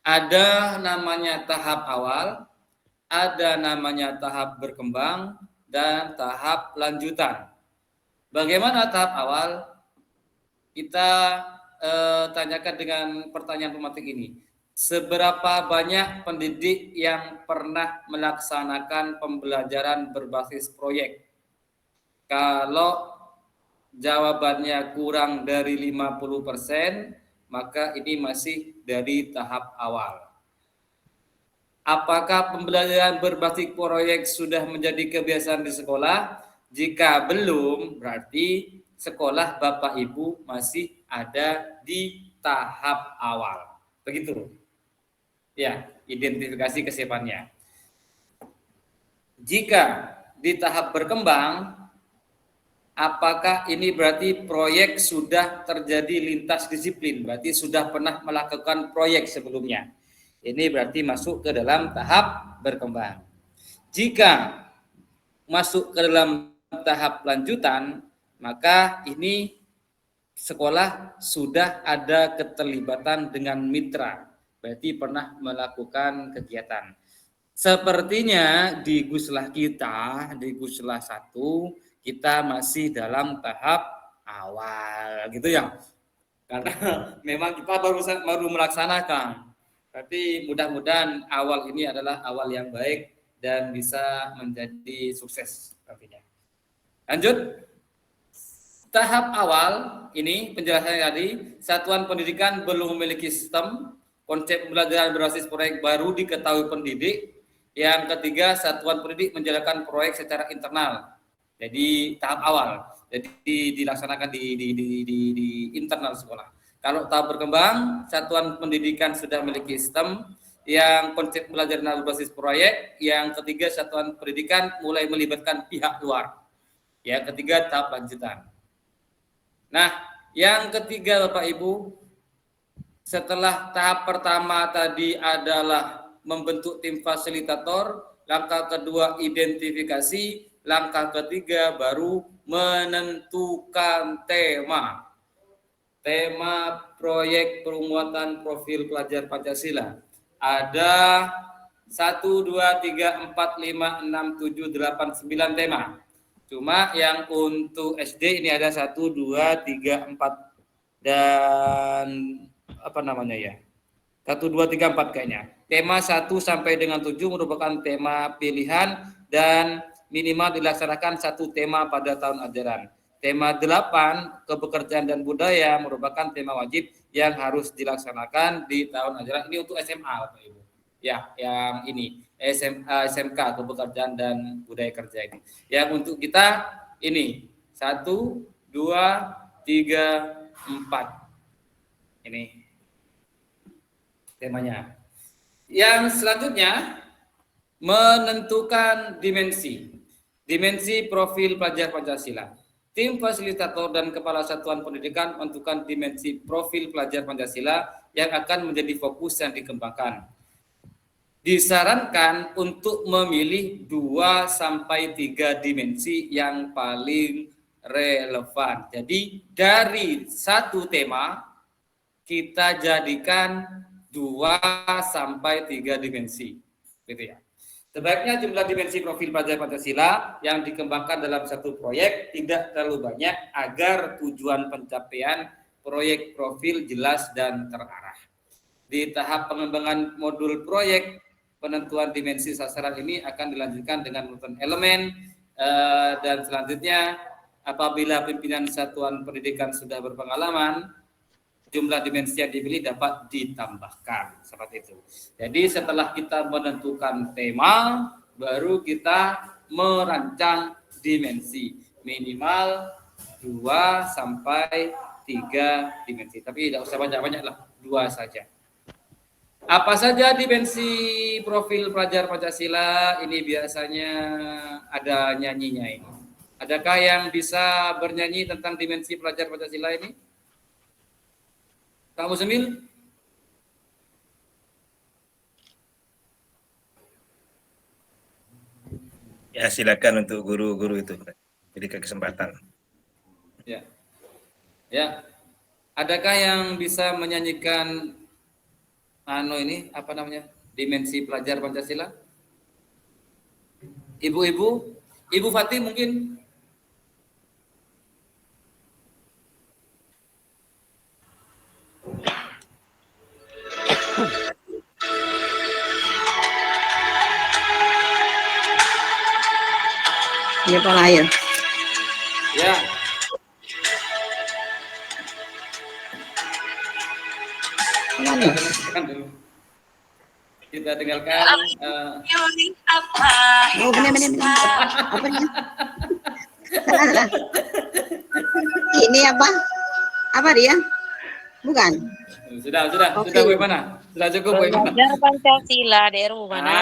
Ada namanya tahap awal, ada namanya tahap berkembang, dan tahap lanjutan. Bagaimana tahap awal? Kita tanyakan dengan pertanyaan pematik ini. Seberapa banyak pendidik yang pernah melaksanakan pembelajaran berbasis proyek? Kalau jawabannya kurang dari 50%, maka ini masih dari tahap awal. Apakah pembelajaran berbasis proyek sudah menjadi kebiasaan di sekolah? Jika belum, berarti sekolah Bapak Ibu masih ada di tahap awal. Begitu. Ya, identifikasi kesiapannya. Jika di tahap berkembang, apakah ini berarti proyek sudah terjadi lintas disiplin, berarti sudah pernah melakukan proyek sebelumnya. Ini berarti masuk ke dalam tahap berkembang. Jika masuk ke dalam tahap lanjutan, maka ini sekolah sudah ada keterlibatan dengan mitra, berarti pernah melakukan kegiatan. Sepertinya di Guslah kita, di Guslah 1, kita masih dalam tahap awal gitu ya. Karena memang kita baru melaksanakan. Tapi mudah-mudahan awal ini adalah awal yang baik dan bisa menjadi sukses nantinya. Lanjut. Tahap awal ini penjelasannya tadi, satuan pendidikan belum memiliki sistem, konsep pembelajaran berbasis proyek baru diketahui pendidik. Yang ketiga, satuan pendidik menjalankan proyek secara internal. Jadi tahap awal, jadi dilaksanakan di internal sekolah. Kalau tahap berkembang, satuan pendidikan sudah memiliki sistem. Yang konsep pembelajaran berbasis proyek. Yang ketiga, satuan pendidikan mulai melibatkan pihak luar. Yang ketiga, tahap lanjutan. Nah, yang ketiga Bapak Ibu, setelah tahap pertama tadi adalah membentuk tim fasilitator, langkah kedua identifikasi, langkah ketiga baru menentukan tema. Tema proyek penguatan profil pelajar Pancasila. Ada 1, 2, 3, 4, 5, 6, 7, 8, 9 tema. Cuma yang untuk SD ini ada 1, 2, 3, 4 dan apa namanya ya? 1, 2, 3, 4 kayaknya. Tema 1 sampai dengan 7 merupakan tema pilihan dan minimal dilaksanakan 1 tema pada tahun ajaran. Tema 8, kepekerjaan dan budaya merupakan tema wajib yang harus dilaksanakan di tahun ajaran. Ini untuk SMA Bapak Ibu. Ya, yang ini SMK kepekerjaan dan budaya kerja ini. Yang untuk kita ini 1, 2, 3, 4. Ini temanya. Yang selanjutnya menentukan dimensi. Dimensi profil pelajar Pancasila. Tim fasilitator dan kepala satuan pendidikan menentukan dimensi profil pelajar Pancasila yang akan menjadi fokus yang dikembangkan. Disarankan untuk memilih 2 sampai 3 dimensi yang paling relevan. Jadi dari 1 tema kita jadikan 2 sampai 3 dimensi. Gitu ya. Sebaiknya jumlah dimensi profil pelajar Pancasila yang dikembangkan dalam satu proyek tidak terlalu banyak agar tujuan pencapaian proyek profil jelas dan terarah. Di tahap pengembangan modul proyek, penentuan dimensi sasaran ini akan dilanjutkan dengan menentukan elemen dan selanjutnya apabila pimpinan satuan pendidikan sudah berpengalaman, jumlah dimensi yang dipilih dapat ditambahkan seperti itu. Jadi setelah kita menentukan tema, baru kita merancang dimensi minimal 2 sampai 3 dimensi. Tapi tidak usah banyak-banyak lah, 2 saja. Apa saja dimensi profil pelajar Pancasila? Ini biasanya ada nyanyinya ini. Adakah yang bisa bernyanyi tentang dimensi pelajar Pancasila ini? Kak Musemil? Ya, silakan untuk guru-guru itu. Berikan kesempatan. Ya. Ya. Adakah yang bisa menyanyikan ini apa namanya? Dimensi pelajar Pancasila? Ibu-ibu, Ibu Fatih mungkin. Ya, Pak Layan. Ya. Kita dengarkan. Oh, benar. Apa nih? Ini apa? Apa dia? Bukan. Sudah bagaimana? Sudah cukup bagaimana? Belajar Pancasila dari mana?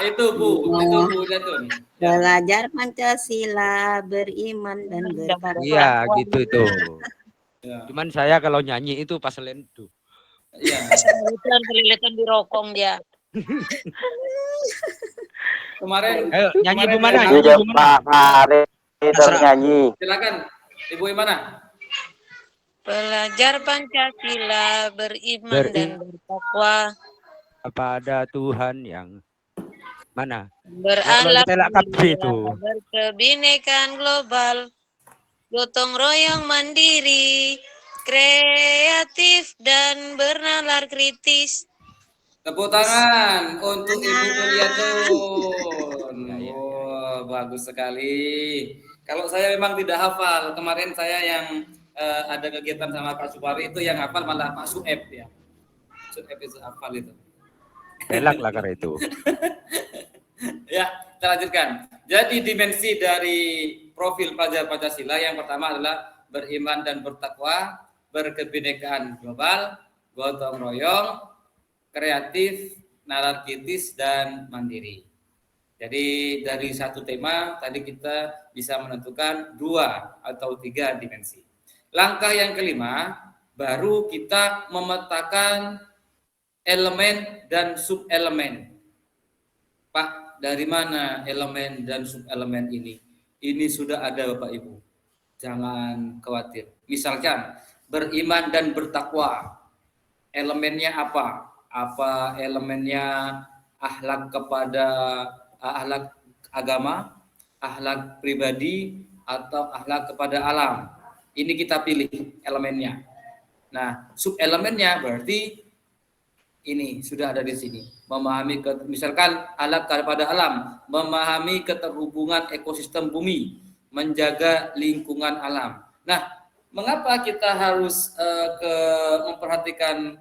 Itu Bu, itu Bu Jatun. Belajar Pancasila, beriman dan bertakwa. Iya, gitu itu. Ya. Cuman saya kalau nyanyi itu pas lendu. Iya. Kelilitan di rokong dia. Kemarin. Ayo nyanyi kemarin gimana? ya, Nyanyi gimana? Nyanyi. Silakan. Ibu mana? Belajar Pancasila, beriman dan bertakwa. Kepada Tuhan yang mana? Berakhlak itu. Berkebinekaan global, gotong royong mandiri, kreatif dan bernalar kritis. Tepuk tangan untuk Ibu Kuliatun. Oh, bagus sekali. Kalau saya memang tidak hafal, kemarin saya yang ada kegiatan sama Pak Supari itu yang hafal malah Pak Sueb ya. Sueb itu hafal itu. Elak lah karena itu. Ya, kita lanjutkan. Jadi dimensi dari profil pelajar Pancasila yang pertama adalah beriman dan bertakwa, berkebinekaan global, gotong royong, kreatif, nalar kritis, dan mandiri. Jadi dari satu tema tadi kita bisa menentukan 2 atau 3 dimensi. Langkah yang kelima, baru kita memetakan elemen dan subelemen. Pak, dari mana elemen dan subelemen ini? Ini sudah ada Bapak Ibu. Jangan khawatir. Misalkan beriman dan bertakwa. Elemennya apa? Apa elemennya? Akhlak kepada akhlak agama, akhlak pribadi, atau akhlak kepada alam. Ini kita pilih elemennya. Nah, subelemennya berarti ini sudah ada di sini. Memahami misalkan akhlak kepada alam, memahami keterhubungan ekosistem bumi, menjaga lingkungan alam. Nah, mengapa kita harus memperhatikan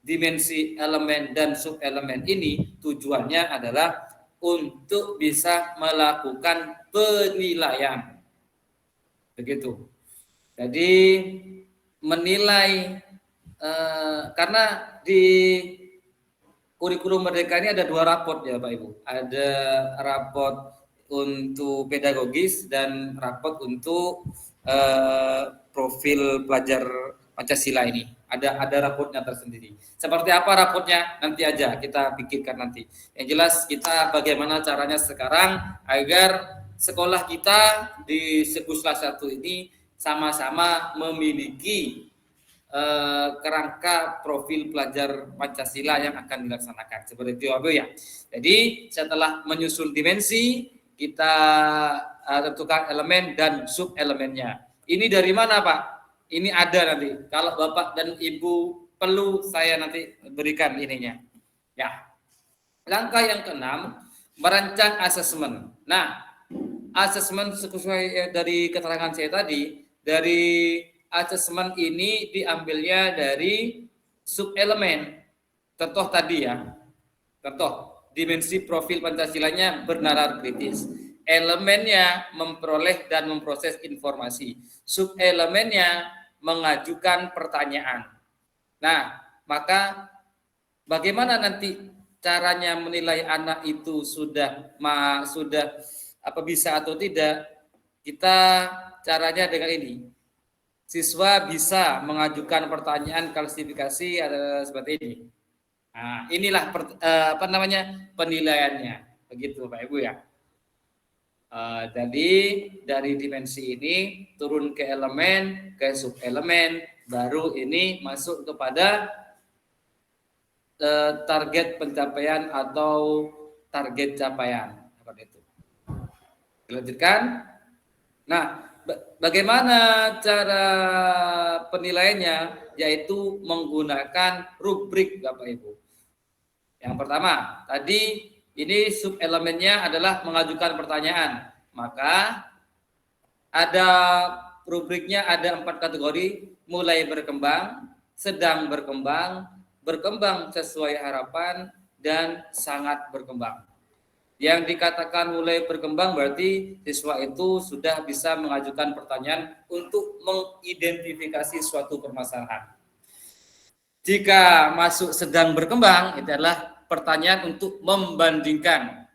dimensi elemen dan subelemen ini? Tujuannya adalah untuk bisa melakukan penilaian. Begitu. Jadi menilai karena di kurikulum Merdeka ini ada 2 raport ya Pak Ibu. Ada raport untuk pedagogis dan raport untuk profil pelajar Pancasila ini. Ada raportnya tersendiri. Seperti apa raportnya? Nanti aja kita pikirkan nanti. Yang jelas kita bagaimana caranya sekarang agar sekolah kita di Sekusla 1 ini sama-sama memiliki kerangka profil pelajar Pancasila yang akan dilaksanakan. Seperti itu ya. Jadi setelah menyusun dimensi, kita tentukan elemen dan subelemennya. Ini dari mana Pak? Ini ada nanti. Kalau Bapak dan Ibu perlu saya nanti berikan ininya. Ya. Langkah yang ke-6, merancang asesmen. Nah, asesmen sesuai dari keterangan saya tadi, dari asesmen ini diambilnya dari subelemen. Contoh tadi ya. Contoh dimensi profil Pancasilanya bernalar kritis. Elemennya memperoleh dan memproses informasi. Subelemennya mengajukan pertanyaan. Nah, maka bagaimana nanti caranya menilai anak itu sudah bisa atau tidak? Kita caranya dengan ini. Siswa bisa mengajukan pertanyaan klasifikasi seperti ini. Nah, inilah penilaiannya, begitu Pak Ibu ya. Jadi dari dimensi ini turun ke elemen, ke subelemen, baru ini masuk kepada target pencapaian atau target capaian, seperti itu. Dilanjutkan. Nah, bagaimana cara penilaiannya? Yaitu menggunakan rubrik, Bapak Ibu. Yang pertama, tadi ini subelemennya adalah mengajukan pertanyaan. Maka ada rubriknya, ada 4 kategori: mulai berkembang, sedang berkembang, berkembang sesuai harapan, dan sangat berkembang. Yang dikatakan mulai berkembang berarti siswa itu sudah bisa mengajukan pertanyaan untuk mengidentifikasi suatu permasalahan. Jika masuk sedang berkembang, itu adalah pertanyaan untuk membandingkan.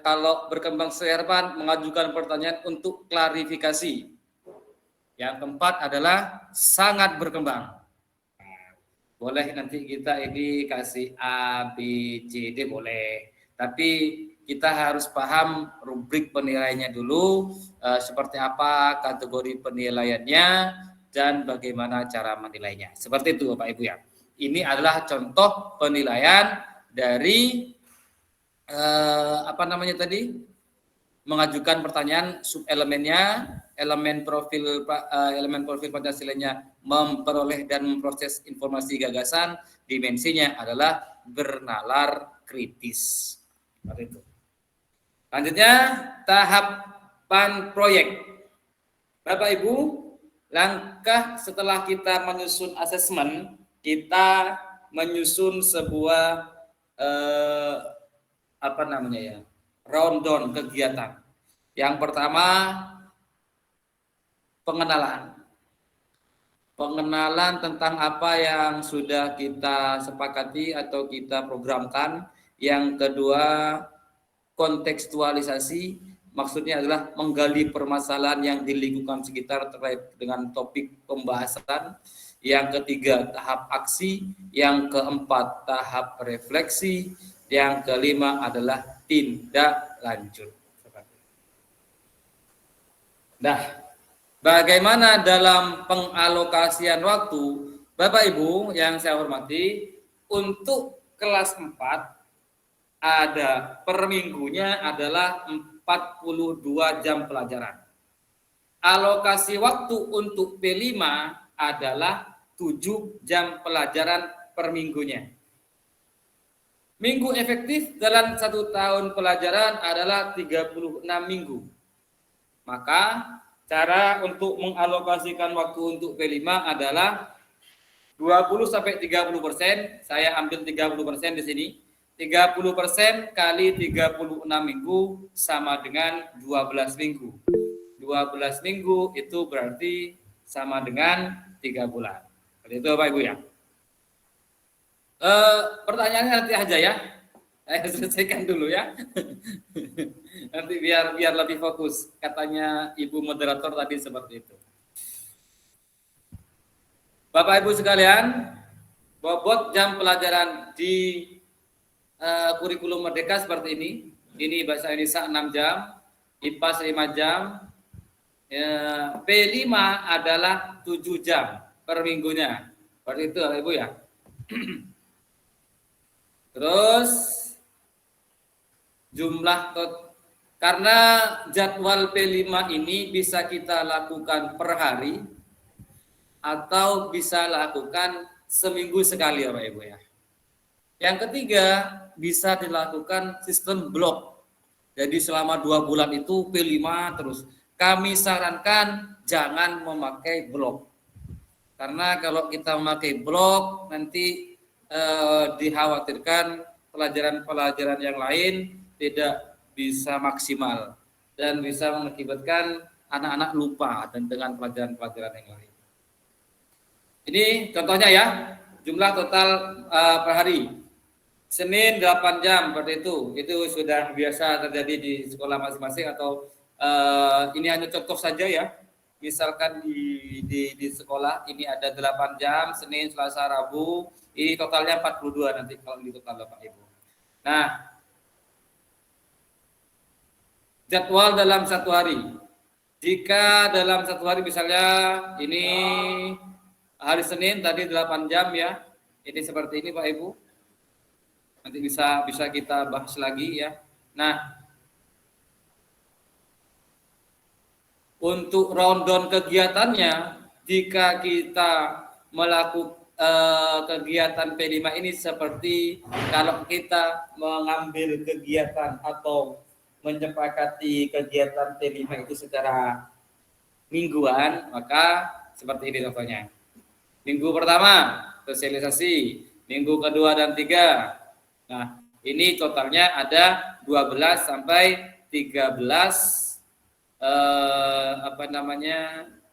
Kalau berkembang sesuai harapan, mengajukan pertanyaan untuk klarifikasi. Yang keempat adalah sangat berkembang. Boleh nanti kita ini kasih A, B, C, D boleh. Tapi kita harus paham rubrik penilaiannya dulu, seperti apa kategori penilaiannya, dan bagaimana cara menilainya. Seperti itu Bapak Ibu ya. Ini adalah contoh penilaian dari mengajukan pertanyaan subelemennya, elemen profil Pancasilanya memperoleh dan memproses informasi gagasan, dimensinya adalah bernalar kritis. Seperti itu. Selanjutnya tahapan proyek. Bapak Ibu, langkah setelah kita menyusun asesmen, kita menyusun sebuah rundown kegiatan. Yang pertama, pengenalan tentang apa yang sudah kita sepakati atau kita programkan. Yang kedua, kontekstualisasi, maksudnya adalah menggali permasalahan yang di lingkungan sekitar terkait dengan topik pembahasan. Yang ketiga, tahap aksi. Yang keempat, tahap refleksi. Yang kelima adalah tindak lanjut. Nah, bagaimana dalam pengalokasian waktu? Bapak Ibu yang saya hormati, untuk kelas 4 ada per minggunya adalah 42 jam pelajaran. Alokasi waktu untuk P5 adalah 7 jam pelajaran per minggunya. Minggu efektif dalam 1 tahun pelajaran adalah 36 minggu. Maka cara untuk mengalokasikan waktu untuk P5 adalah 20-30%. Saya ambil 30% di sini. 30% kali 36 minggu sama dengan 12 minggu. 12 minggu itu berarti sama dengan 3 bulan. Seperti itu Bapak Ibu ya. Pertanyaannya nanti aja ya. Saya selesaikan dulu ya. Nanti biar lebih fokus. Katanya Ibu moderator tadi seperti itu. Bapak Ibu sekalian, bobot jam pelajaran di kurikulum Merdeka seperti ini. Ini bahasa Indonesia 6 jam, IPA 5 jam, P5 adalah 7 jam per minggunya. Seperti itu Bapak Ibu ya. Terus karena jadwal P5 ini bisa kita lakukan per hari atau bisa lakukan seminggu sekali Bapak Ibu ya. Yang ketiga, bisa dilakukan sistem blok. Jadi selama 2 bulan itu P5 terus. Kami sarankan jangan memakai blok. Karena kalau kita memakai blok nanti dikhawatirkan pelajaran-pelajaran yang lain tidak bisa maksimal dan bisa mengakibatkan anak-anak lupa dan dengan pelajaran-pelajaran yang lain. Ini contohnya ya, jumlah total per hari. Senin 8 jam seperti itu sudah biasa terjadi di sekolah masing-masing atau ini hanya contoh saja ya. Misalkan di sekolah ini ada 8 jam, Senin, Selasa, Rabu, ini totalnya 42 nanti kalau di total Bapak Ibu. Nah, jadwal dalam satu hari. Jika dalam satu hari misalnya ini hari Senin tadi 8 jam ya, ini seperti ini Pak Ibu. Nanti bisa kita bahas lagi ya. Nah, untuk rundown kegiatannya, jika kita melakukan kegiatan P5 ini seperti kalau kita mengambil kegiatan atau menyepakati kegiatan P5 itu secara mingguan, maka seperti ini contohnya. Minggu pertama, sosialisasi. Minggu kedua dan 3. Nah, ini totalnya ada 12 sampai 13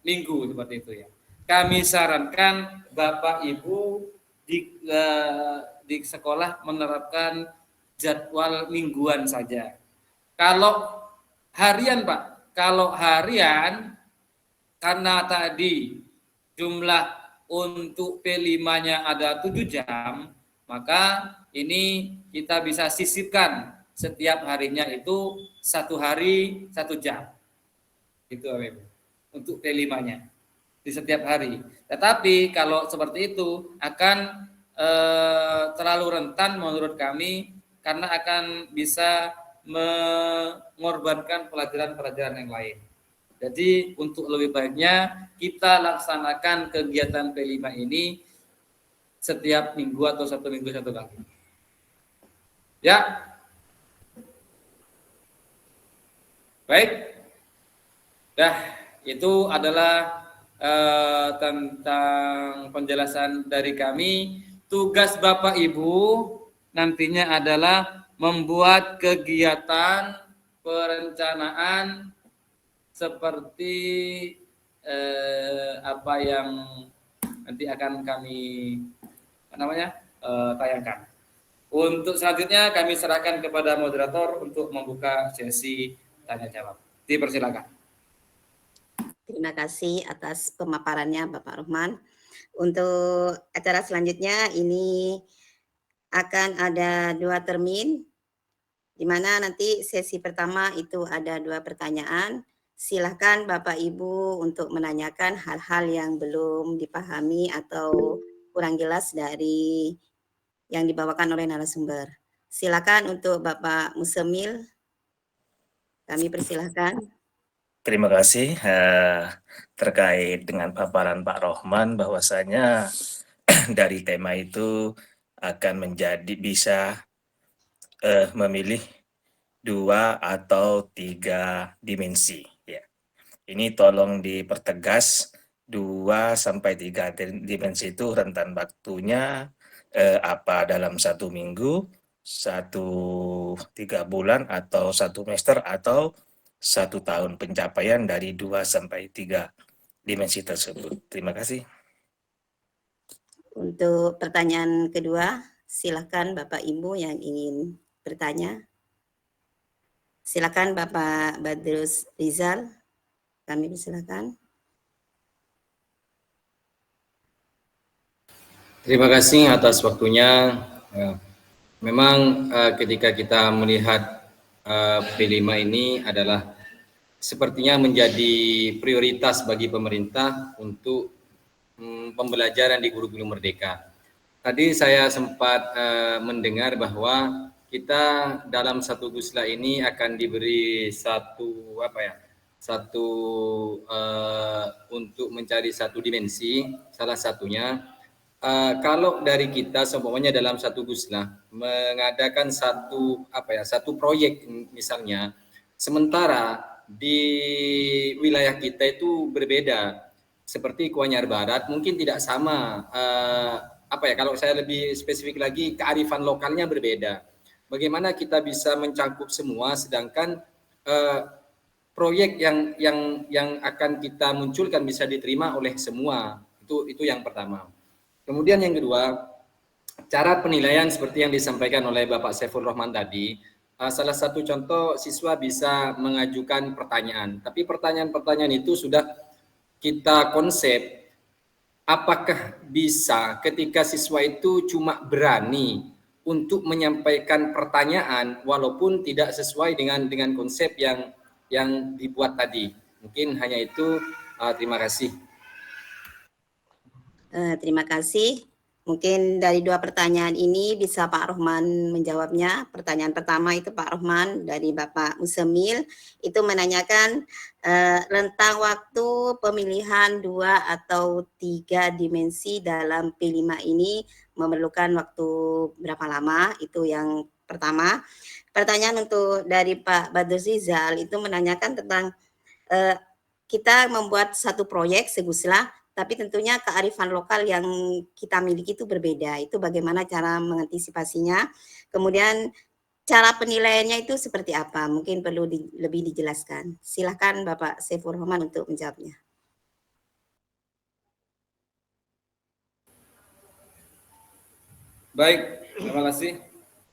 minggu seperti itu ya. Kami sarankan Bapak Ibu di sekolah menerapkan jadwal mingguan saja. Kalau harian Pak, kalau harian karena tadi jumlah untuk P5-nya ada 7 jam, maka ini kita bisa sisipkan setiap harinya itu 1 hari 1 jam. Itu untuk P5-nya di setiap hari. Tetapi kalau seperti itu akan terlalu rentan menurut kami karena akan bisa mengorbankan pelajaran-pelajaran yang lain. Jadi untuk lebih baiknya kita laksanakan kegiatan P5 ini setiap minggu atau 1 minggu 1 kali. Ya. Baik. Dah, itu adalah tentang penjelasan dari kami. Tugas Bapak Ibu nantinya adalah membuat kegiatan perencanaan seperti apa yang nanti akan kami tayangkan. Untuk selanjutnya kami serahkan kepada moderator untuk membuka sesi tanya jawab. Dipersilakan. Terima kasih atas pemaparannya Bapak Rohman. Untuk acara selanjutnya ini akan ada 2 termin, di mana nanti sesi pertama itu ada 2 pertanyaan. Silakan Bapak Ibu untuk menanyakan hal-hal yang belum dipahami atau kurang jelas dari yang dibawakan oleh narasumber. Silakan untuk Bapak Musemil, kami persilahkan. Terima kasih terkait dengan paparan Pak Rohman bahwasanya dari tema itu akan menjadi bisa memilih 2 atau 3 dimensi. Ya. Ini tolong dipertegas 2 sampai 3 dimensi itu rentan waktunya apa dalam 1 minggu, 3 bulan atau 1 semester atau 1 tahun pencapaian dari 2 sampai 3 dimensi tersebut. Terima kasih. Untuk pertanyaan kedua, silakan Bapak Ibu yang ingin bertanya. Silakan Bapak Badrus Rizal, kami persilakan. Terima kasih atas waktunya. Memang ketika kita melihat P5 ini adalah sepertinya menjadi prioritas bagi pemerintah untuk pembelajaran di kurikulum merdeka. Tadi saya sempat mendengar bahwa kita dalam 1 Gusla ini akan diberi untuk mencari 1 dimensi, salah satunya kalau dari kita seumpamanya dalam 1 Gusla mengadakan satu proyek misalnya, sementara di wilayah kita itu berbeda, seperti Kuanyar Barat mungkin tidak sama apa ya, kalau saya lebih spesifik lagi, kearifan lokalnya berbeda. Bagaimana kita bisa mencangkup semua, sedangkan proyek yang akan kita munculkan bisa diterima oleh semua. Itu yang pertama. Kemudian yang kedua, cara penilaian seperti yang disampaikan oleh Bapak Saiful Rahman tadi. Salah satu contoh, siswa bisa mengajukan pertanyaan, tapi pertanyaan-pertanyaan itu sudah kita konsep. Apakah bisa ketika siswa itu cuma berani untuk menyampaikan pertanyaan walaupun tidak sesuai dengan konsep yang dibuat tadi. Mungkin hanya itu. Terima kasih. Terima kasih. Mungkin dari dua pertanyaan ini bisa Pak Rohman menjawabnya. Pertanyaan pertama itu Pak Rohman dari Bapak Musemil itu menanyakan rentang waktu pemilihan 2 atau 3 dimensi dalam P5 ini memerlukan waktu berapa lama? Itu yang pertama. Pertanyaan untuk dari Pak Badr Rizal itu menanyakan tentang kita membuat satu proyek Seguslah, tapi tentunya kearifan lokal yang kita miliki itu berbeda. Itu bagaimana cara mengantisipasinya. Kemudian cara penilaiannya itu seperti apa? Mungkin perlu lebih dijelaskan. Silakan Bapak Saiful Rahman untuk menjawabnya. Baik, terima kasih.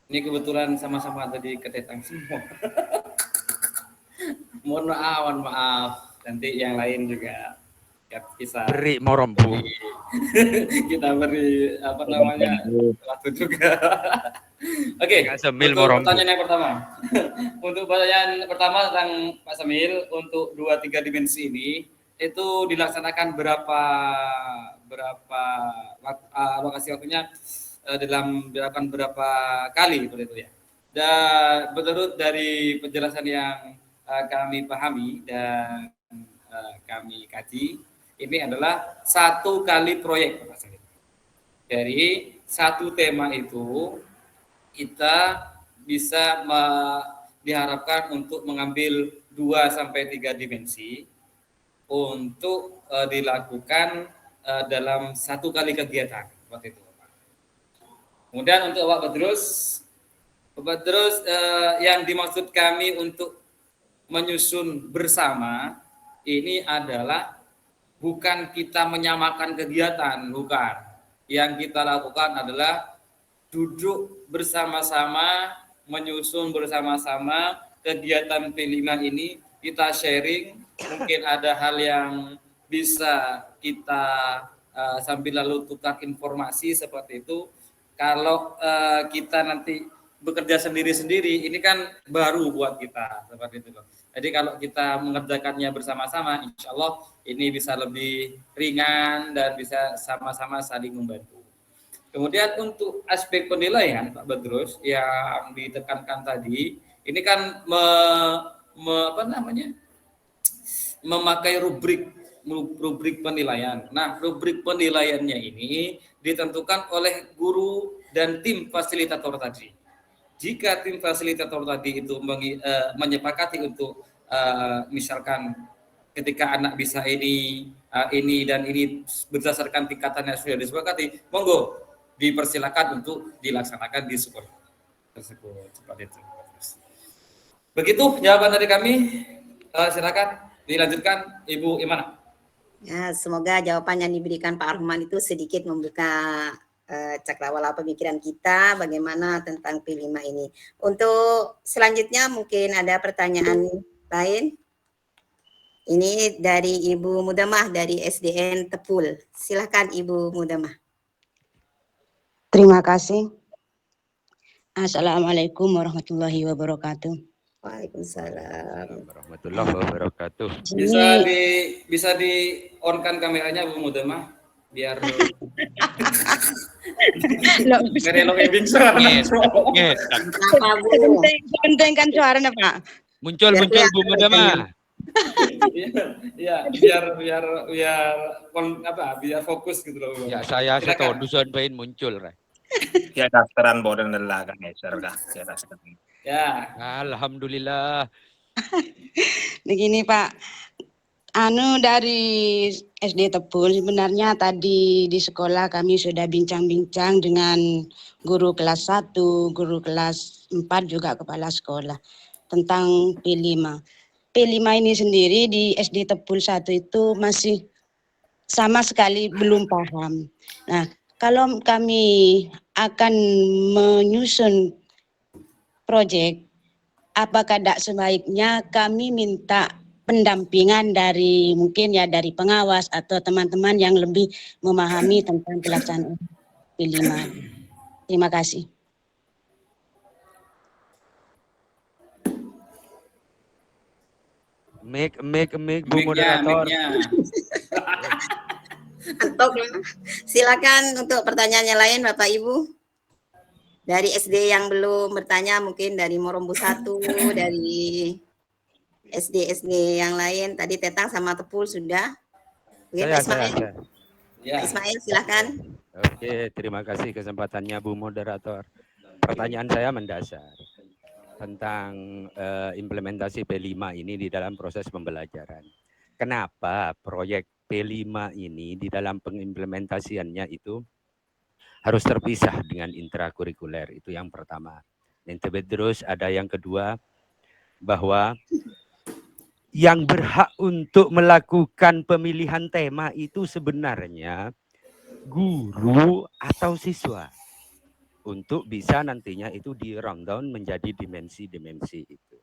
Ini kebetulan sama-sama tadi ketetang semua. Mohon maaf. Nanti yang lain juga bisa beri morombu. Kita beri apa namanya waktu juga. Oke, Sambil untuk morombu. pertanyaan yang pertama. Untuk pertanyaan pertama tentang Pak Samil, untuk 2-3 dimensi ini itu dilaksanakan berapa lokasi waktunya dilakukan berapa kali seperti itu ya. Dan menurut dari penjelasan yang kami pahami dan kami kaji, ini adalah 1 kali proyek. Dari 1 tema itu kita bisa diharapkan untuk mengambil 2-3 dimensi untuk dilakukan dalam 1 kali kegiatan seperti itu. Kemudian untuk Bapak Badrus, yang dimaksud kami untuk menyusun bersama ini adalah bukan kita menyamakan kegiatan, bukan. Yang kita lakukan adalah duduk bersama-sama, menyusun bersama-sama kegiatan P5 ini, kita sharing, mungkin ada hal yang bisa kita sambil lalu tukar informasi seperti itu. Kalau kita nanti bekerja sendiri-sendiri, ini kan baru buat kita seperti itu loh. Jadi kalau kita mengerjakannya bersama-sama, insya Allah ini bisa lebih ringan dan bisa sama-sama saling membantu. Kemudian untuk aspek penilaian Pak Badrus yang ditekankan tadi, ini kan memakai rubrik penilaian. Nah, rubrik penilaiannya ini ditentukan oleh guru dan tim fasilitator tadi. Jika tim fasilitator tadi itu menyepakati untuk misalkan ketika anak bisa ini dan ini berdasarkan tingkatan yang sudah disepakati, monggo dipersilakan untuk dilaksanakan di sekolah tersebut seperti itu. Begitu jawaban dari kami. Silakan dilanjutkan Ibu Imana. Ya, semoga jawaban yang diberikan Pak Rohman itu sedikit membuka cakrawala pemikiran kita bagaimana tentang P5 ini. Untuk selanjutnya mungkin ada pertanyaan lain. Ini dari Ibu Mudamah dari SDN Tepul. Silakan Ibu Mudamah. Terima kasih. Assalamualaikum warahmatullahi wabarakatuh. Waalaikumsalam warahmatullahi wabarakatuh. Bisa di on kan kameranya Bu Mudamah biar Kepentingkan suaranya Pak. Muncul Bu Mudamah. Iya, biar fokus gitu loh. Ya saya tahu dusun bain muncul Ray. Ya daftaran bodan lelah kan ya daftaran. Ya. Alhamdulillah. Begini Pak, Dari SD Tepul, sebenarnya tadi di sekolah kami sudah bincang-bincang dengan guru kelas 1, guru kelas 4 juga kepala sekolah tentang P5. P5 ini sendiri di SD Tepul 1 itu masih sama sekali belum paham. Nah, kalau kami akan menyusun proyek, apakah tidak sebaiknya kami minta pendampingan dari mungkin ya dari pengawas atau teman-teman yang lebih memahami tentang pelaksanaan P5. Terima kasih. Mic Bu moderator. Antok. Silakan untuk pertanyaannya lain Bapak Ibu. Dari SD yang belum bertanya mungkin dari Morombo 1, dari SD yang lain. Tadi Tetang sama Tepul sudah. Oke, Pak Ismail. Ya. Pak Ismail silakan. Oke, terima kasih kesempatannya Bu moderator. Pertanyaan saya mendasar tentang implementasi P5 ini di dalam proses pembelajaran. Kenapa proyek P5 ini di dalam pengimplementasiannya itu harus terpisah dengan intrakurikuler? Itu yang pertama. Dan terus ada yang kedua, bahwa yang berhak untuk melakukan pemilihan tema itu sebenarnya guru atau siswa, untuk bisa nantinya itu di rundown menjadi dimensi-dimensi itu.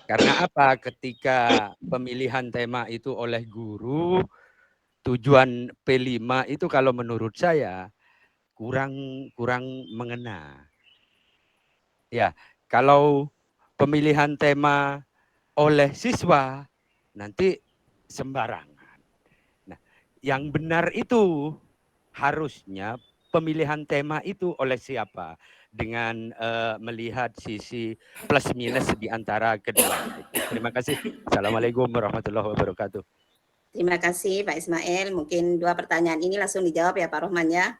Karena apa? Ketika pemilihan tema itu oleh guru, tujuan P5 itu kalau menurut saya kurang mengena. Ya, kalau pemilihan tema oleh siswa nanti sembarangan. Nah, yang benar itu harusnya pemilihan tema itu oleh siapa? Dengan melihat sisi plus minus di antara kedua. Terima kasih. Assalamualaikum warahmatullahi wabarakatuh. Terima kasih Pak Ismail. Mungkin 2 pertanyaan ini langsung dijawab ya Pak Rohman ya.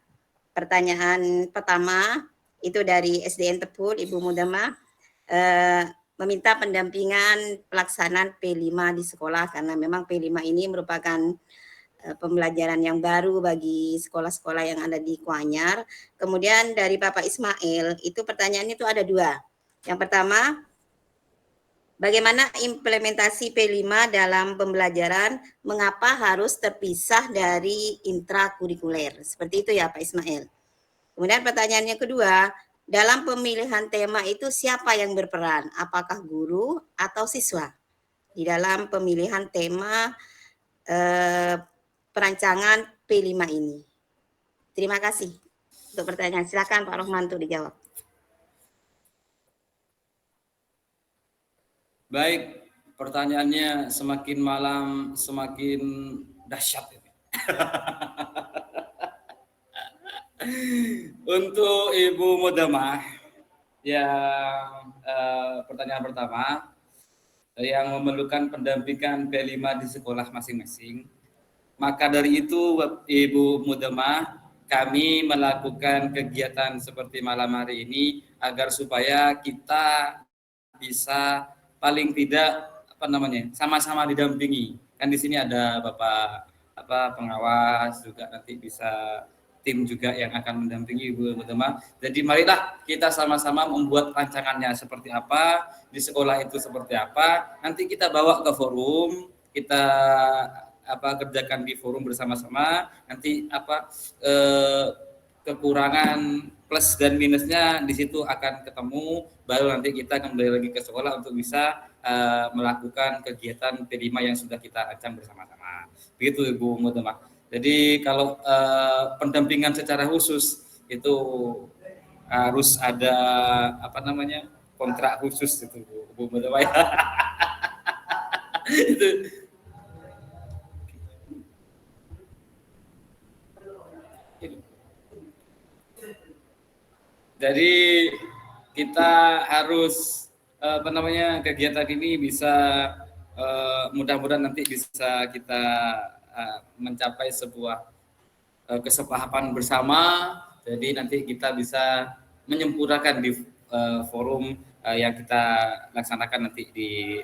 Pertanyaan pertama itu dari SDN Tepul, Ibu Mudama, meminta pendampingan pelaksanaan P5 di sekolah karena memang P5 ini merupakan pembelajaran yang baru bagi sekolah-sekolah yang ada di Kuanyar. Kemudian dari Bapak Ismail, itu pertanyaannya itu ada 2. Yang pertama, bagaimana implementasi P5 dalam pembelajaran, mengapa harus terpisah dari intrakurikuler? Seperti itu ya Pak Ismail. Kemudian pertanyaannya kedua, dalam pemilihan tema itu siapa yang berperan? Apakah guru atau siswa? Di dalam pemilihan tema perancangan P5 ini. Terima kasih untuk pertanyaan. Silakan Pak Rohman untuk dijawab. Baik, pertanyaannya semakin malam semakin dahsyat. Untuk Ibu Mudamah, yang pertanyaan pertama, yang memerlukan pendampingan P5 di sekolah masing-masing. Maka dari itu, Ibu Mudamah, kami melakukan kegiatan seperti malam hari ini agar supaya kita bisa paling tidak sama-sama didampingi. Kan di sini ada Bapak pengawas juga, nanti bisa tim juga yang akan mendampingi Ibu Mudamah. Jadi marilah kita sama-sama membuat rancangannya seperti apa, di sekolah itu seperti apa, nanti kita bawa ke forum, kita kerjakan di forum bersama-sama, nanti kekurangan plus dan minusnya di situ akan ketemu, baru nanti kita kembali lagi ke sekolah untuk bisa melakukan kegiatan P5 yang sudah kita rancang bersama-sama. Begitu Ibu Mudamah. Jadi kalau pendampingan secara khusus itu harus ada kontrak khusus itu Bu Mudamah. Itu. Jadi kita harus kegiatan ini bisa mudah-mudahan nanti bisa kita mencapai sebuah kesepakatan bersama. Jadi nanti kita bisa menyempurnakan di forum yang kita laksanakan nanti di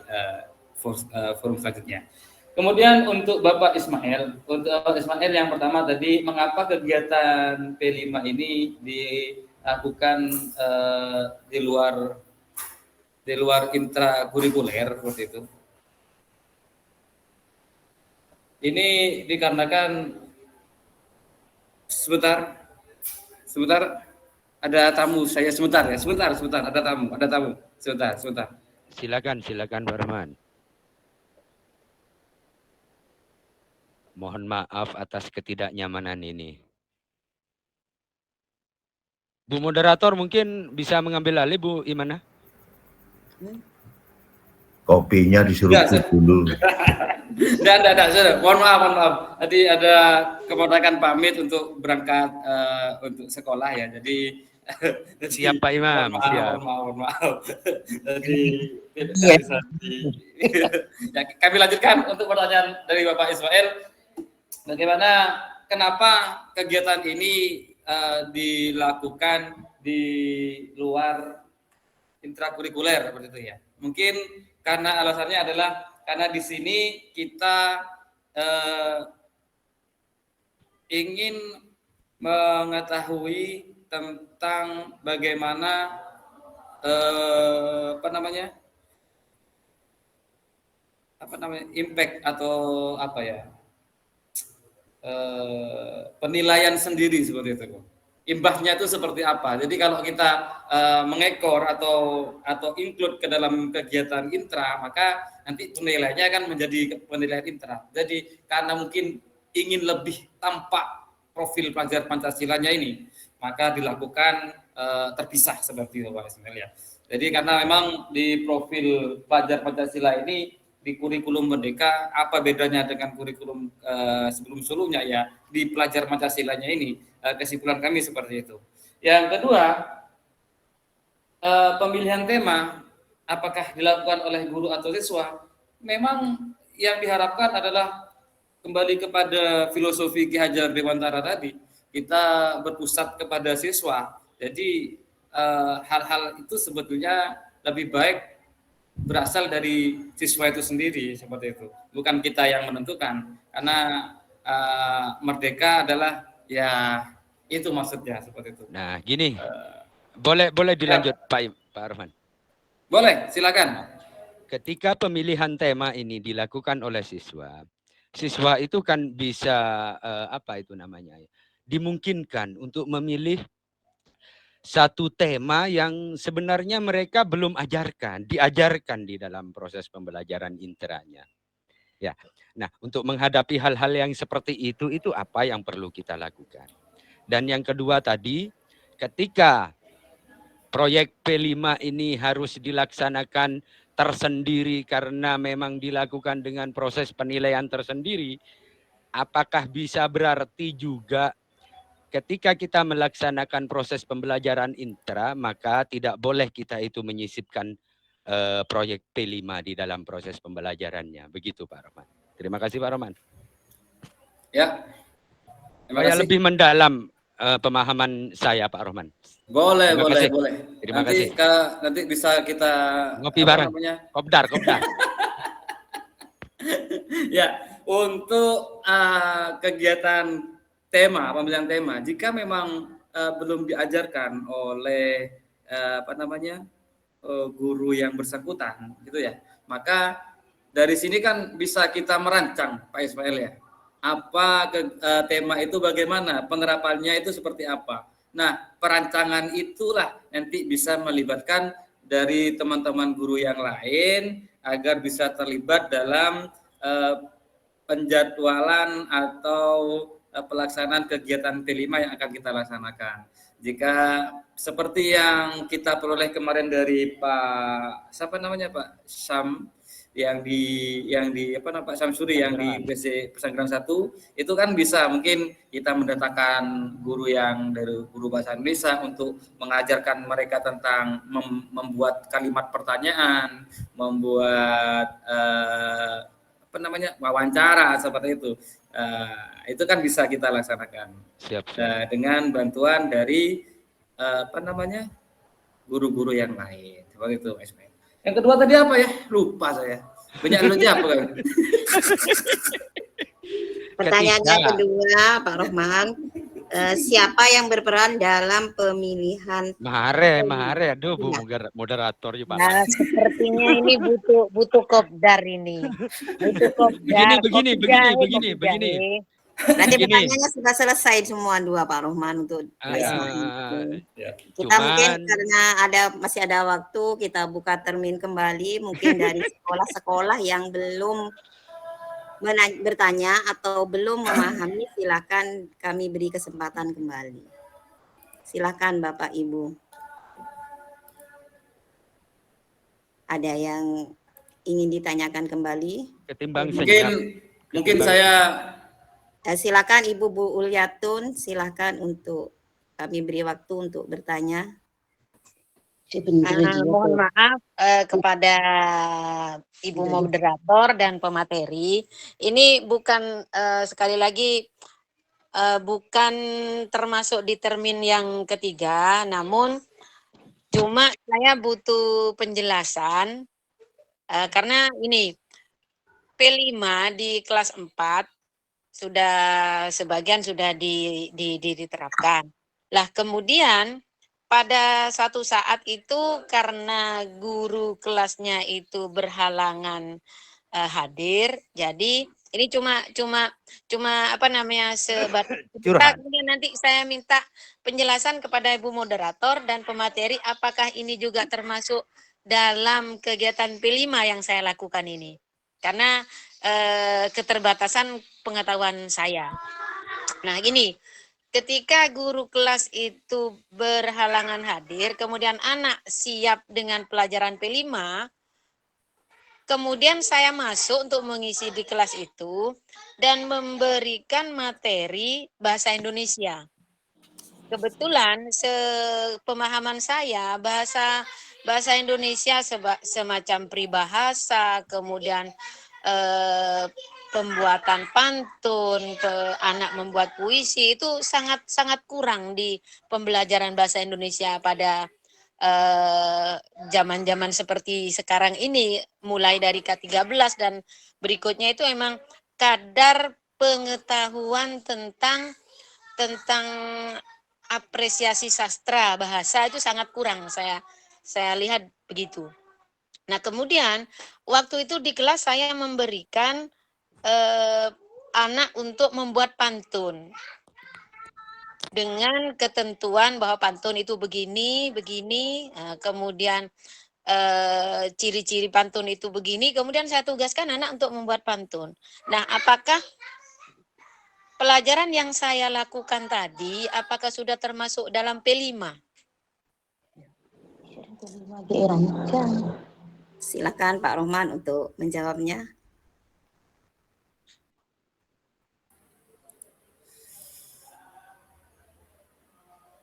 forum selanjutnya. Kemudian untuk Bapak Ismail, yang pertama tadi, mengapa kegiatan P5 ini dilakukan di luar intrakurikuler seperti itu? Ini dikarenakan sebentar, ada tamu saya sebentar, ada tamu, sebentar. Silakan Pak Rahman. Mohon maaf atas ketidaknyamanan ini. Bu moderator mungkin bisa mengambil alih Bu Imana? Kopinya disuruh dulu. Enggak, mohon maaf. Tadi ada keponakan pamit untuk berangkat untuk sekolah ya. Jadi siap Pak Imam, siap. Maaf. Jadi tidak bisa ya, kami lanjutkan untuk pertanyaan dari Bapak Ismail. Bagaimana, kenapa kegiatan ini dilakukan di luar intrakurikuler seperti itu ya? Mungkin karena alasannya adalah karena di sini kita ingin mengetahui tentang bagaimana impact atau penilaian sendiri seperti itu. Imbasnya itu seperti apa? Jadi kalau kita mengekor atau include ke dalam kegiatan intra, maka nanti penilaiannya akan menjadi penilaian intra. Jadi karena mungkin ingin lebih tampak profil pelajar Pancasilanya ini, maka dilakukan terpisah seperti itu Pak Ismail ya. Jadi karena memang di profil pelajar Pancasila ini di kurikulum Merdeka, apa bedanya dengan kurikulum sebelum-sebelumnya ya, di pelajar Pancasilanya ini, kesimpulan kami seperti itu. Yang kedua, pemilihan tema, apakah dilakukan oleh guru atau siswa, memang yang diharapkan adalah kembali kepada filosofi Ki Hajar Dewantara tadi, kita berpusat kepada siswa. Jadi hal-hal itu sebetulnya lebih baik berasal dari siswa itu sendiri seperti itu, bukan kita yang menentukan, karena merdeka adalah ya itu maksudnya seperti itu. Nah gini, boleh dilanjut ya. Pak Arfan. Boleh, silakan. Ketika pemilihan tema ini dilakukan oleh siswa itu kan bisa dimungkinkan untuk memilih satu tema yang sebenarnya mereka belum diajarkan di dalam proses pembelajaran intranya. Ya. Nah, untuk menghadapi hal-hal yang seperti itu apa yang perlu kita lakukan? Dan yang kedua tadi, ketika proyek P5 ini harus dilaksanakan tersendiri karena memang dilakukan dengan proses penilaian tersendiri, apakah bisa berarti juga ketika kita melaksanakan proses pembelajaran intra, maka tidak boleh kita itu menyisipkan proyek P5 di dalam proses pembelajarannya. Begitu Pak Rahman. Terima kasih Pak Rahman. Ya. Saya lebih mendalam pemahaman saya Pak Rahman. Boleh. Terima kasih. Nanti bisa kita ngopi bareng. Kopdar. Ya, untuk kegiatan pemilihan tema, jika memang belum diajarkan oleh guru yang bersangkutan, gitu ya, maka dari sini kan bisa kita merancang, Pak Ismail ya, apa tema itu bagaimana, penerapannya itu seperti apa. Nah, perancangan itulah nanti bisa melibatkan dari teman-teman guru yang lain agar bisa terlibat dalam penjadwalan atau pelaksanaan kegiatan P5 yang akan kita laksanakan. Jika seperti yang kita peroleh kemarin dari Pak Sam Pak Samsuri yang di PC Pesanggeran 1, itu kan bisa mungkin kita mendatangkan guru yang dari guru bahasa Indonesia untuk mengajarkan mereka tentang membuat kalimat pertanyaan, membuat wawancara seperti itu. Itu kan bisa kita laksanakan. Siap. Dengan bantuan dari guru-guru yang lain seperti itu. Yang kedua tadi apa ya? Lupa saya. Banyak lu jawab kan? Pertanyaannya kedua, Pak Rohman, siapa yang berperan dalam pemilihan? Mahare, aduh Bu moderator ya Nah, sepertinya ini butuh kopdar ini. Butuh kopdar. Begini. Berarti pertanyaannya sudah selesai semua dua Pak Rohman untuk Pak Ismail. Kita mungkin karena masih ada waktu, kita buka termin kembali mungkin dari sekolah-sekolah yang belum bertanya atau belum memahami, silakan kami beri kesempatan kembali. Silakan Bapak Ibu. Ada yang ingin ditanyakan kembali? Ketimbang mungkin saya silakan Ibu Bu Ulyatun, silakan untuk kami beri waktu untuk bertanya. Mohon maaf kepada Ibu moderator dan pemateri. Ini bukan sekali lagi bukan termasuk di termin yang ketiga, namun cuma saya butuh penjelasan karena ini P5 di kelas 4 sudah sebagian sudah diterapkan. Lah kemudian pada suatu saat itu karena guru kelasnya itu berhalangan hadir, jadi ini cuma apa namanya sebatas kita. Kemudian nanti saya minta penjelasan kepada Ibu moderator dan pemateri apakah ini juga termasuk dalam kegiatan P5 yang saya lakukan ini. Karena keterbatasan pengetahuan saya. Nah, gini. Ketika guru kelas itu berhalangan hadir, kemudian anak siap dengan pelajaran P5, kemudian saya masuk untuk mengisi di kelas itu dan memberikan materi bahasa Indonesia. Kebetulan sepemahaman saya bahasa Indonesia semacam peribahasa, kemudian pembuatan pantun, anak membuat puisi itu sangat kurang di pembelajaran bahasa Indonesia pada zaman-zaman seperti sekarang ini, mulai dari K13 dan berikutnya itu memang kadar pengetahuan tentang apresiasi sastra bahasa itu sangat kurang, saya lihat begitu. Nah, kemudian waktu itu di kelas saya memberikan anak untuk membuat pantun dengan ketentuan bahwa pantun itu begini, kemudian ciri-ciri pantun itu begini, kemudian saya tugaskan anak untuk membuat pantun. Nah, apakah pelajaran yang saya lakukan tadi, apakah sudah termasuk dalam P5? Silakan Pak Rohman untuk menjawabnya.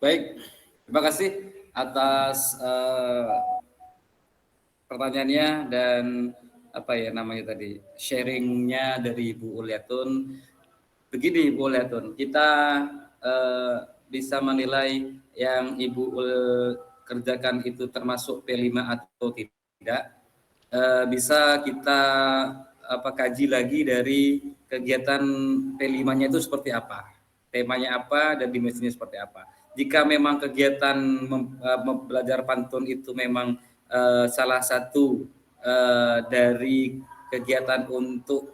Baik, terima kasih atas pertanyaannya dan apa ya namanya tadi, sharingnya dari Ibu Ulyatun. Begini Ibu Ulyatun, kita bisa menilai yang Ibu kerjakan itu termasuk P5 atau tidak, bisa kita kaji lagi dari kegiatan P5-nya itu seperti apa, temanya apa dan dimensinya seperti apa. Jika memang kegiatan belajar pantun itu memang salah satu dari kegiatan untuk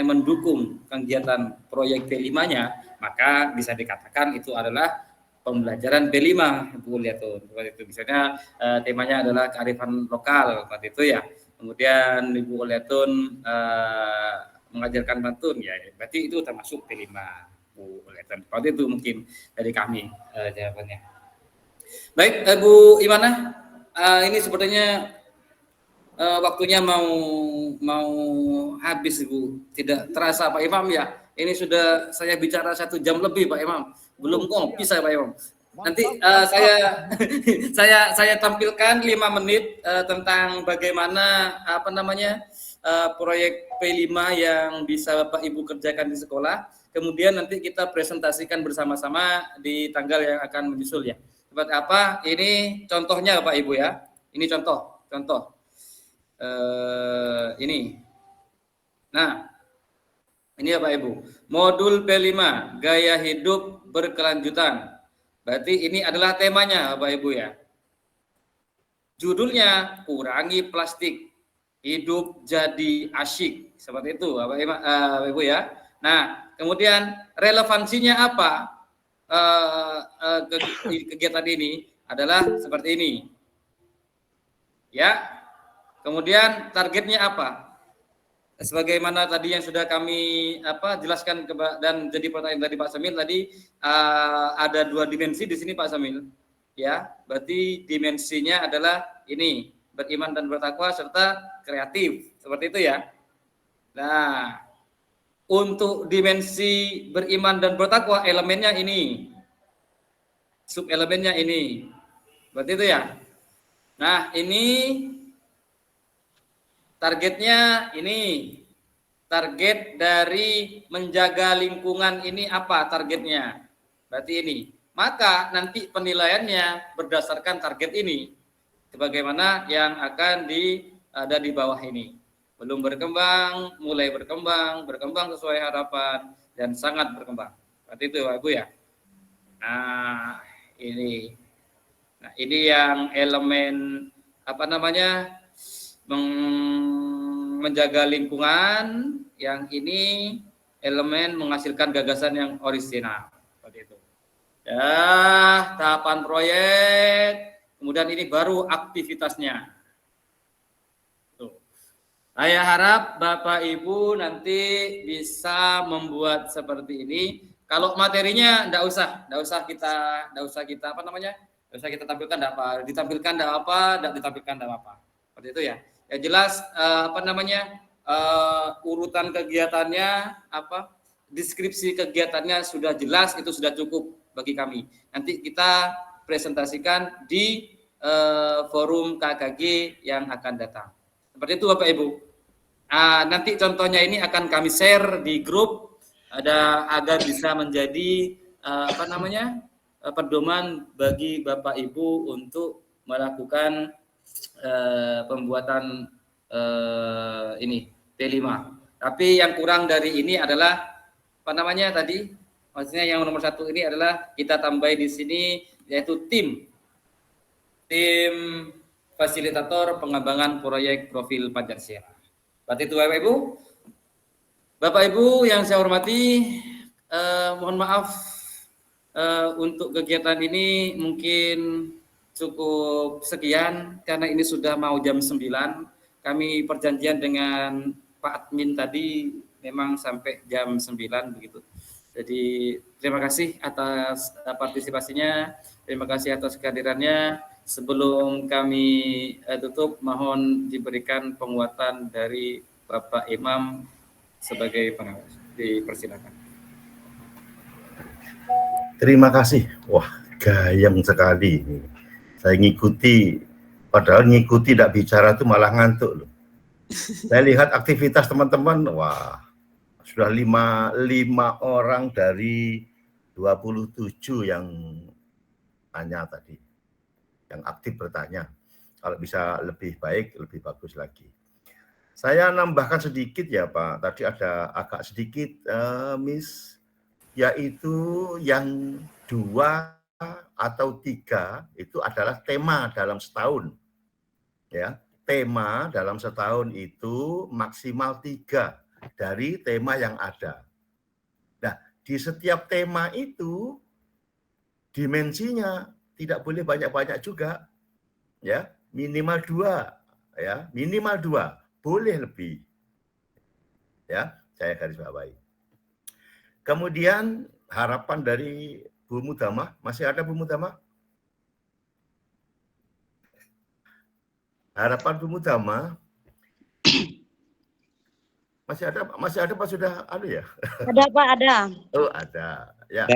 mendukung kegiatan proyek P5-nya, maka bisa dikatakan itu adalah pembelajaran P5, Bu Ulyatun. Seperti itu. Misalnya temanya adalah kearifan lokal, seperti itu ya. Kemudian Ibu Ulyatun mengajarkan pantun, ya berarti itu termasuk P5. Seperti itu mungkin dari kami jawabannya. Baik, Bu Imanah, ini sepertinya waktunya mau habis, Bu. Tidak terasa Pak Imam ya. Ini sudah saya bicara 1 jam lebih Pak Imam. Belum ngopi saya Pak Imam. Nanti saya tampilkan 5 menit tentang bagaimana proyek P5 yang bisa Bapak Ibu kerjakan di sekolah. Kemudian nanti kita presentasikan bersama-sama di tanggal yang akan menyusul ya. Seperti apa? Ini contohnya Bapak Ibu ya. Ini contoh. ini. Nah, ini ya Pak Ibu. Modul P5, gaya hidup berkelanjutan. Berarti ini adalah temanya Bapak Ibu ya. Judulnya kurangi plastik, hidup jadi asyik. Seperti itu Bapak Ibu ya. Nah, kemudian relevansinya apa kegiatan ini adalah seperti ini. Ya. Kemudian targetnya apa? Sebagaimana tadi yang sudah kami jelaskan dan jadi pertanyaan dari Pak Samil tadi, ada 2 dimensi di sini Pak Samil. Ya, berarti dimensinya adalah ini, beriman dan bertakwa serta kreatif. Seperti itu ya. Nah, untuk dimensi beriman dan bertakwa elemennya ini. Sub-elemennya ini. Berarti itu ya. Nah, ini targetnya ini. Target dari menjaga lingkungan ini apa targetnya? Berarti ini. Maka nanti penilaiannya berdasarkan target ini. Sebagaimana yang akan ada di bawah ini. Belum berkembang, mulai berkembang sesuai harapan, dan sangat berkembang. Berarti itu Ibu ya. Nah, ini. Nah, ini yang elemen menjaga lingkungan, yang ini elemen menghasilkan gagasan yang orisinal. Seperti itu. Ya, tahapan proyek, kemudian ini baru aktivitasnya. Tuh. Saya harap Bapak Ibu nanti bisa membuat seperti ini. Kalau materinya enggak usah kita tampilkan enggak ditampilkan enggak apa. Seperti itu ya. Ya jelas urutan kegiatannya deskripsi kegiatannya sudah jelas, itu sudah cukup bagi kami. Nanti kita presentasikan di forum KKG yang akan datang. Seperti itu Bapak Ibu. Nanti contohnya ini akan kami share di grup agar bisa menjadi pedoman bagi Bapak Ibu untuk melakukan pembuatan ini P5. Tapi yang kurang dari ini adalah maksudnya yang nomor 1 ini adalah kita tambah di sini yaitu tim fasilitator pengembangan proyek profil Pancasila. Berarti itu Bapak Ibu yang saya hormati, mohon maaf untuk kegiatan ini mungkin cukup sekian karena ini sudah mau jam 9. Kami perjanjian dengan Pak Admin tadi memang sampai jam 9 begitu. Jadi terima kasih atas partisipasinya, terima kasih atas kehadirannya. Sebelum kami tutup, mohon diberikan penguatan dari Bapak Imam sebagai pengawas. Dipersilakan. Terima kasih. Wah, gayeng sekali. Saya ngikuti, padahal ngikuti tidak bicara itu malah ngantuk loh. Saya lihat aktivitas teman-teman, wah, sudah 5 orang dari 27 yang tanya tadi, yang aktif bertanya. Kalau bisa lebih baik, lebih bagus lagi. Saya nambahkan sedikit ya Pak, tadi ada agak sedikit miss, yaitu yang 2 atau 3 itu adalah tema dalam setahun. Ya, tema dalam setahun itu maksimal 3 dari tema yang ada. Nah, di setiap tema itu dimensinya tidak boleh banyak-banyak juga. Ya, minimal 2, ya, minimal 2, boleh lebih. Ya, saya garis bawahi. Kemudian harapan dari Bu Mudamah, masih ada Bu Mudamah? Harapan Bu Mudamah masih ada Pak, sudah ya? Ada Pak, ada. Oh, ada. Ya.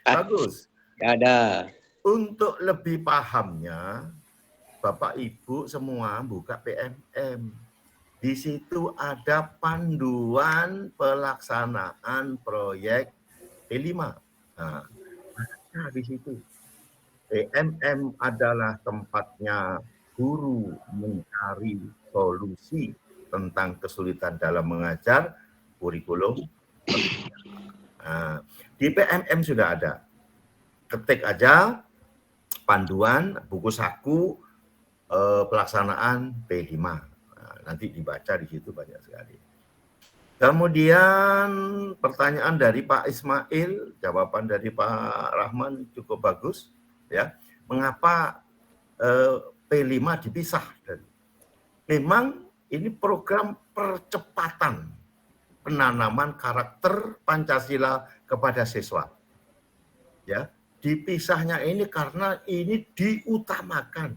Bagus. Ada. Untuk lebih pahamnya, Bapak Ibu semua buka PMM. Di situ ada panduan pelaksanaan proyek P5. Nah, di situ. PMM adalah tempatnya guru mencari solusi tentang kesulitan dalam mengajar kurikulum. Nah, di PMM sudah ada. Ketik aja panduan buku saku pelaksanaan P5. Nah, nanti dibaca di situ banyak sekali. Kemudian pertanyaan dari Pak Ismail, jawaban dari Pak Rahman cukup bagus, ya. Mengapa P5 dipisah? Memang ini program percepatan penanaman karakter Pancasila kepada siswa. Ya, dipisahnya ini karena ini diutamakan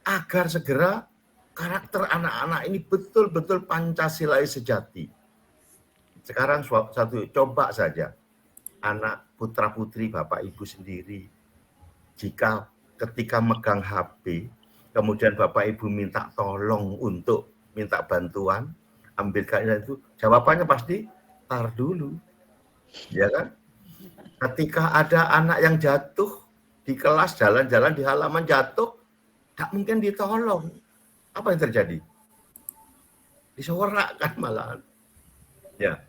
agar segera karakter anak-anak ini betul-betul Pancasilais sejati. Sekarang coba saja anak putra-putri Bapak Ibu sendiri, jika ketika megang HP, kemudian Bapak Ibu minta tolong untuk minta bantuan, ambilkan itu, jawabannya pasti tar dulu, ya kan? Ketika ada anak yang jatuh di kelas, jalan-jalan di halaman jatuh, tak mungkin ditolong. Apa yang terjadi? Disorak-kan malahan. Ya,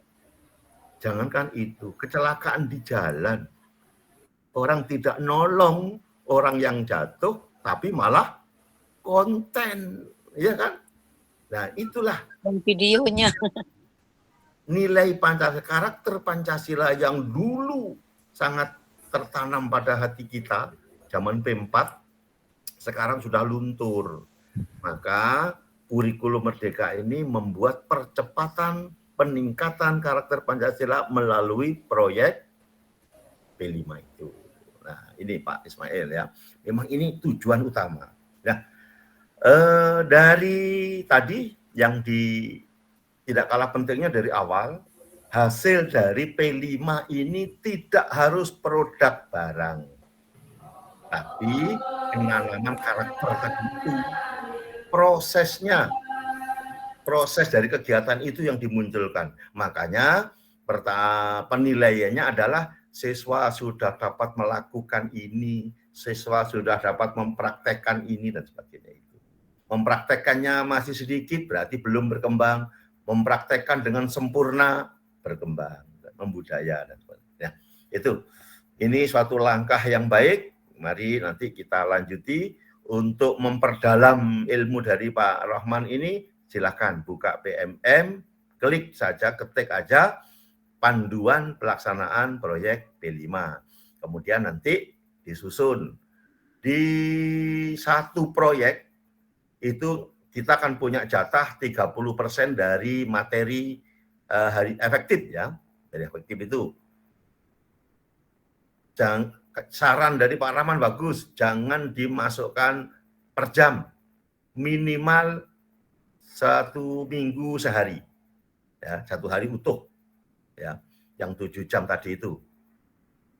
jangankan itu, kecelakaan di jalan, orang tidak nolong orang yang jatuh, tapi malah konten, ya kan? Nah, itulah videonya. Nilai Pancasila, karakter Pancasila yang dulu sangat tertanam pada hati kita, zaman P4, sekarang sudah luntur. Maka kurikulum Merdeka ini membuat percepatan peningkatan karakter Pancasila melalui proyek P5 itu. Nah, ini Pak Ismail ya. Memang ini tujuan utama. Nah, dari tadi yang tidak kalah pentingnya dari awal, hasil dari P5 ini tidak harus produk barang, tapi penanaman karakter tadi itu. Proses dari kegiatan itu yang dimunculkan. Makanya penilaiannya adalah siswa sudah dapat melakukan ini, siswa sudah dapat mempraktekkan ini, dan sebagainya itu. Mempraktekkannya masih sedikit, berarti belum berkembang. Mempraktekkan dengan sempurna, berkembang, membudaya, dan sebagainya. Itu. Ini suatu langkah yang baik. Mari nanti kita lanjuti. Untuk memperdalam ilmu dari Pak Rahman ini, silakan buka PMM, klik saja, ketik aja panduan pelaksanaan proyek P5. Kemudian nanti disusun. Di satu proyek itu kita akan punya jatah 30% dari materi hari efektif ya. Dari efektif itu. Saran dari Pak Rahman bagus, jangan dimasukkan per jam, minimal 1 minggu sehari, ya, 1 hari utuh, ya, yang 7 jam tadi itu.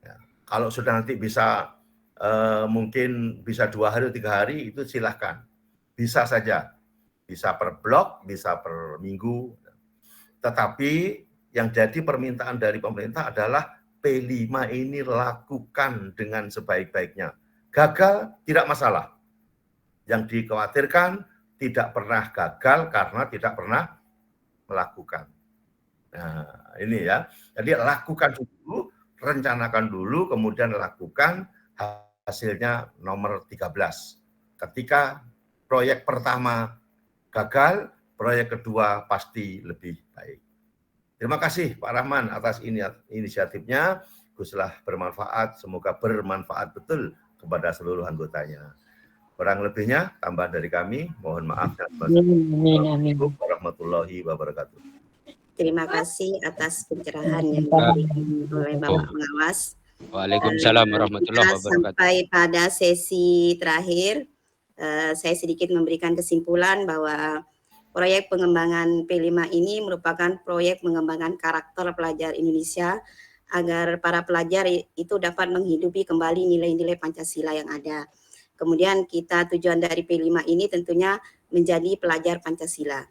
Ya, kalau sudah nanti bisa mungkin bisa 2 hari, 3 hari itu silahkan, bisa saja, bisa per blok, bisa per minggu. Tetapi yang jadi permintaan dari pemerintah adalah P5 ini lakukan dengan sebaik-baiknya. Gagal tidak masalah. Yang dikhawatirkan tidak pernah gagal karena tidak pernah melakukan. Nah, ini ya. Jadi lakukan dulu, rencanakan dulu, kemudian lakukan, hasilnya nomor 13. Ketika proyek pertama gagal, proyek kedua pasti lebih baik. Terima kasih Pak Rahman atas inisiatifnya. Guslah bermanfaat, semoga bermanfaat betul kepada seluruh anggotanya. Kurang lebihnya tambahan dari kami, mohon maaf dan wassalamualaikum warahmatullahi wabarakatuh. Terima kasih atas pencerahan yang diberikan oleh Bapak Pengawas. Waalaikumsalam warahmatullahi wabarakatuh. Sampai pada sesi terakhir, saya sedikit memberikan kesimpulan bahwa proyek pengembangan P5 ini merupakan proyek mengembangkan karakter pelajar Indonesia agar para pelajar itu dapat menghidupi kembali nilai-nilai Pancasila yang ada. Kemudian tujuan dari P5 ini tentunya menjadi pelajar Pancasila.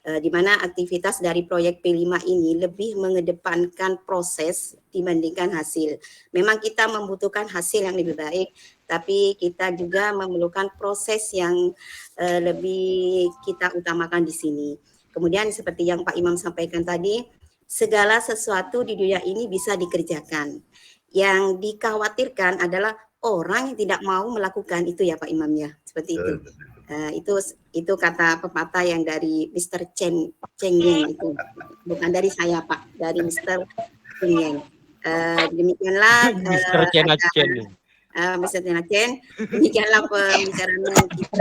di mana aktivitas dari proyek P5 ini lebih mengedepankan proses dibandingkan hasil. Memang kita membutuhkan hasil yang lebih baik, tapi kita juga memerlukan proses yang lebih kita utamakan di sini. Kemudian seperti yang Pak Imam sampaikan tadi, segala sesuatu di dunia ini bisa dikerjakan. Yang dikhawatirkan adalah orang yang tidak mau melakukan itu ya Pak Imam ya, seperti itu. Itu kata pepatah yang dari Mr. Cheng Yen itu, bukan dari saya Pak, dari Mr. Cheng Yen. Demikianlah Mr. Chen. Mr. Chen, demikianlah pembicaraan kita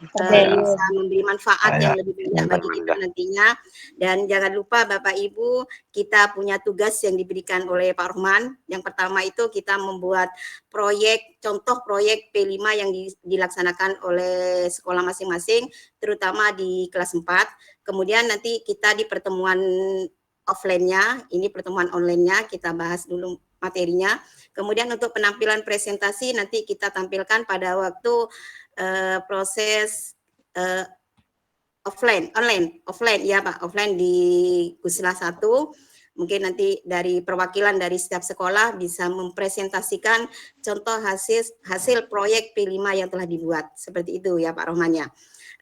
bisa memberi manfaat yang lebih banyak bagi kita nantinya. Dan jangan lupa Bapak Ibu, kita punya tugas yang diberikan oleh Pak Rohman. Yang pertama itu kita membuat contoh proyek P5 yang dilaksanakan oleh sekolah masing-masing, terutama di kelas 4. Kemudian nanti kita di pertemuan offline-nya, ini pertemuan online-nya, kita bahas dulu materinya. Kemudian untuk penampilan presentasi nanti kita tampilkan pada waktu proses offline ya Pak, offline di Gusla 1. Mungkin nanti dari perwakilan dari setiap sekolah bisa mempresentasikan contoh hasil proyek P5 yang telah dibuat. Seperti itu ya Pak Rohman ya.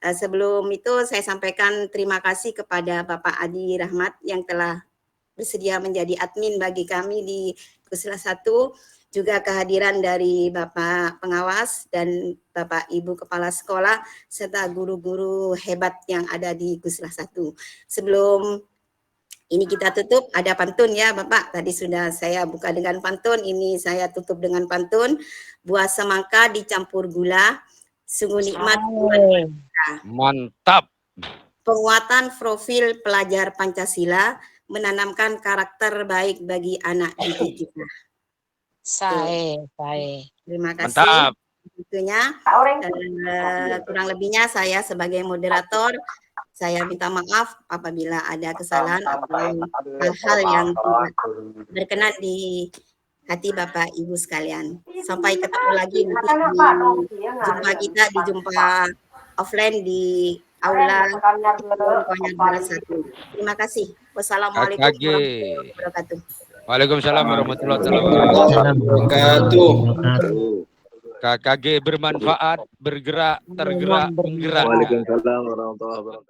Sebelum itu saya sampaikan terima kasih kepada Bapak Adi Rahmat yang telah bersedia menjadi admin bagi kami di Gusla 1, juga kehadiran dari Bapak Pengawas dan Bapak Ibu Kepala Sekolah serta guru-guru hebat yang ada di Gusla 1. Sebelum ini kita tutup, ada pantun ya Bapak, tadi sudah saya buka dengan pantun, ini saya tutup dengan pantun. Buah semangka dicampur gula, sungguh nikmat. Mantap. Penguatan profil pelajar Pancasila, menanamkan karakter baik bagi anak didik kita. Terima kasih. Mantap. Tentunya kurang lebihnya saya sebagai moderator, saya minta maaf apabila ada kesalahan atau hal-hal yang tidak berkenan di hati Bapak Ibu sekalian. Sampai ketemu lagi nanti di jumpa kita di jumpa offline di Aula Barat 1. Terima kasih. Wassalamualaikum warahmatullahi wabarakatuh. Waalaikumsalam warahmatullahi wabarakatuh. KKG bermanfaat, bergerak, tergerak, menggerak. Waalaikumsalam warahmatullahi wabarakatuh.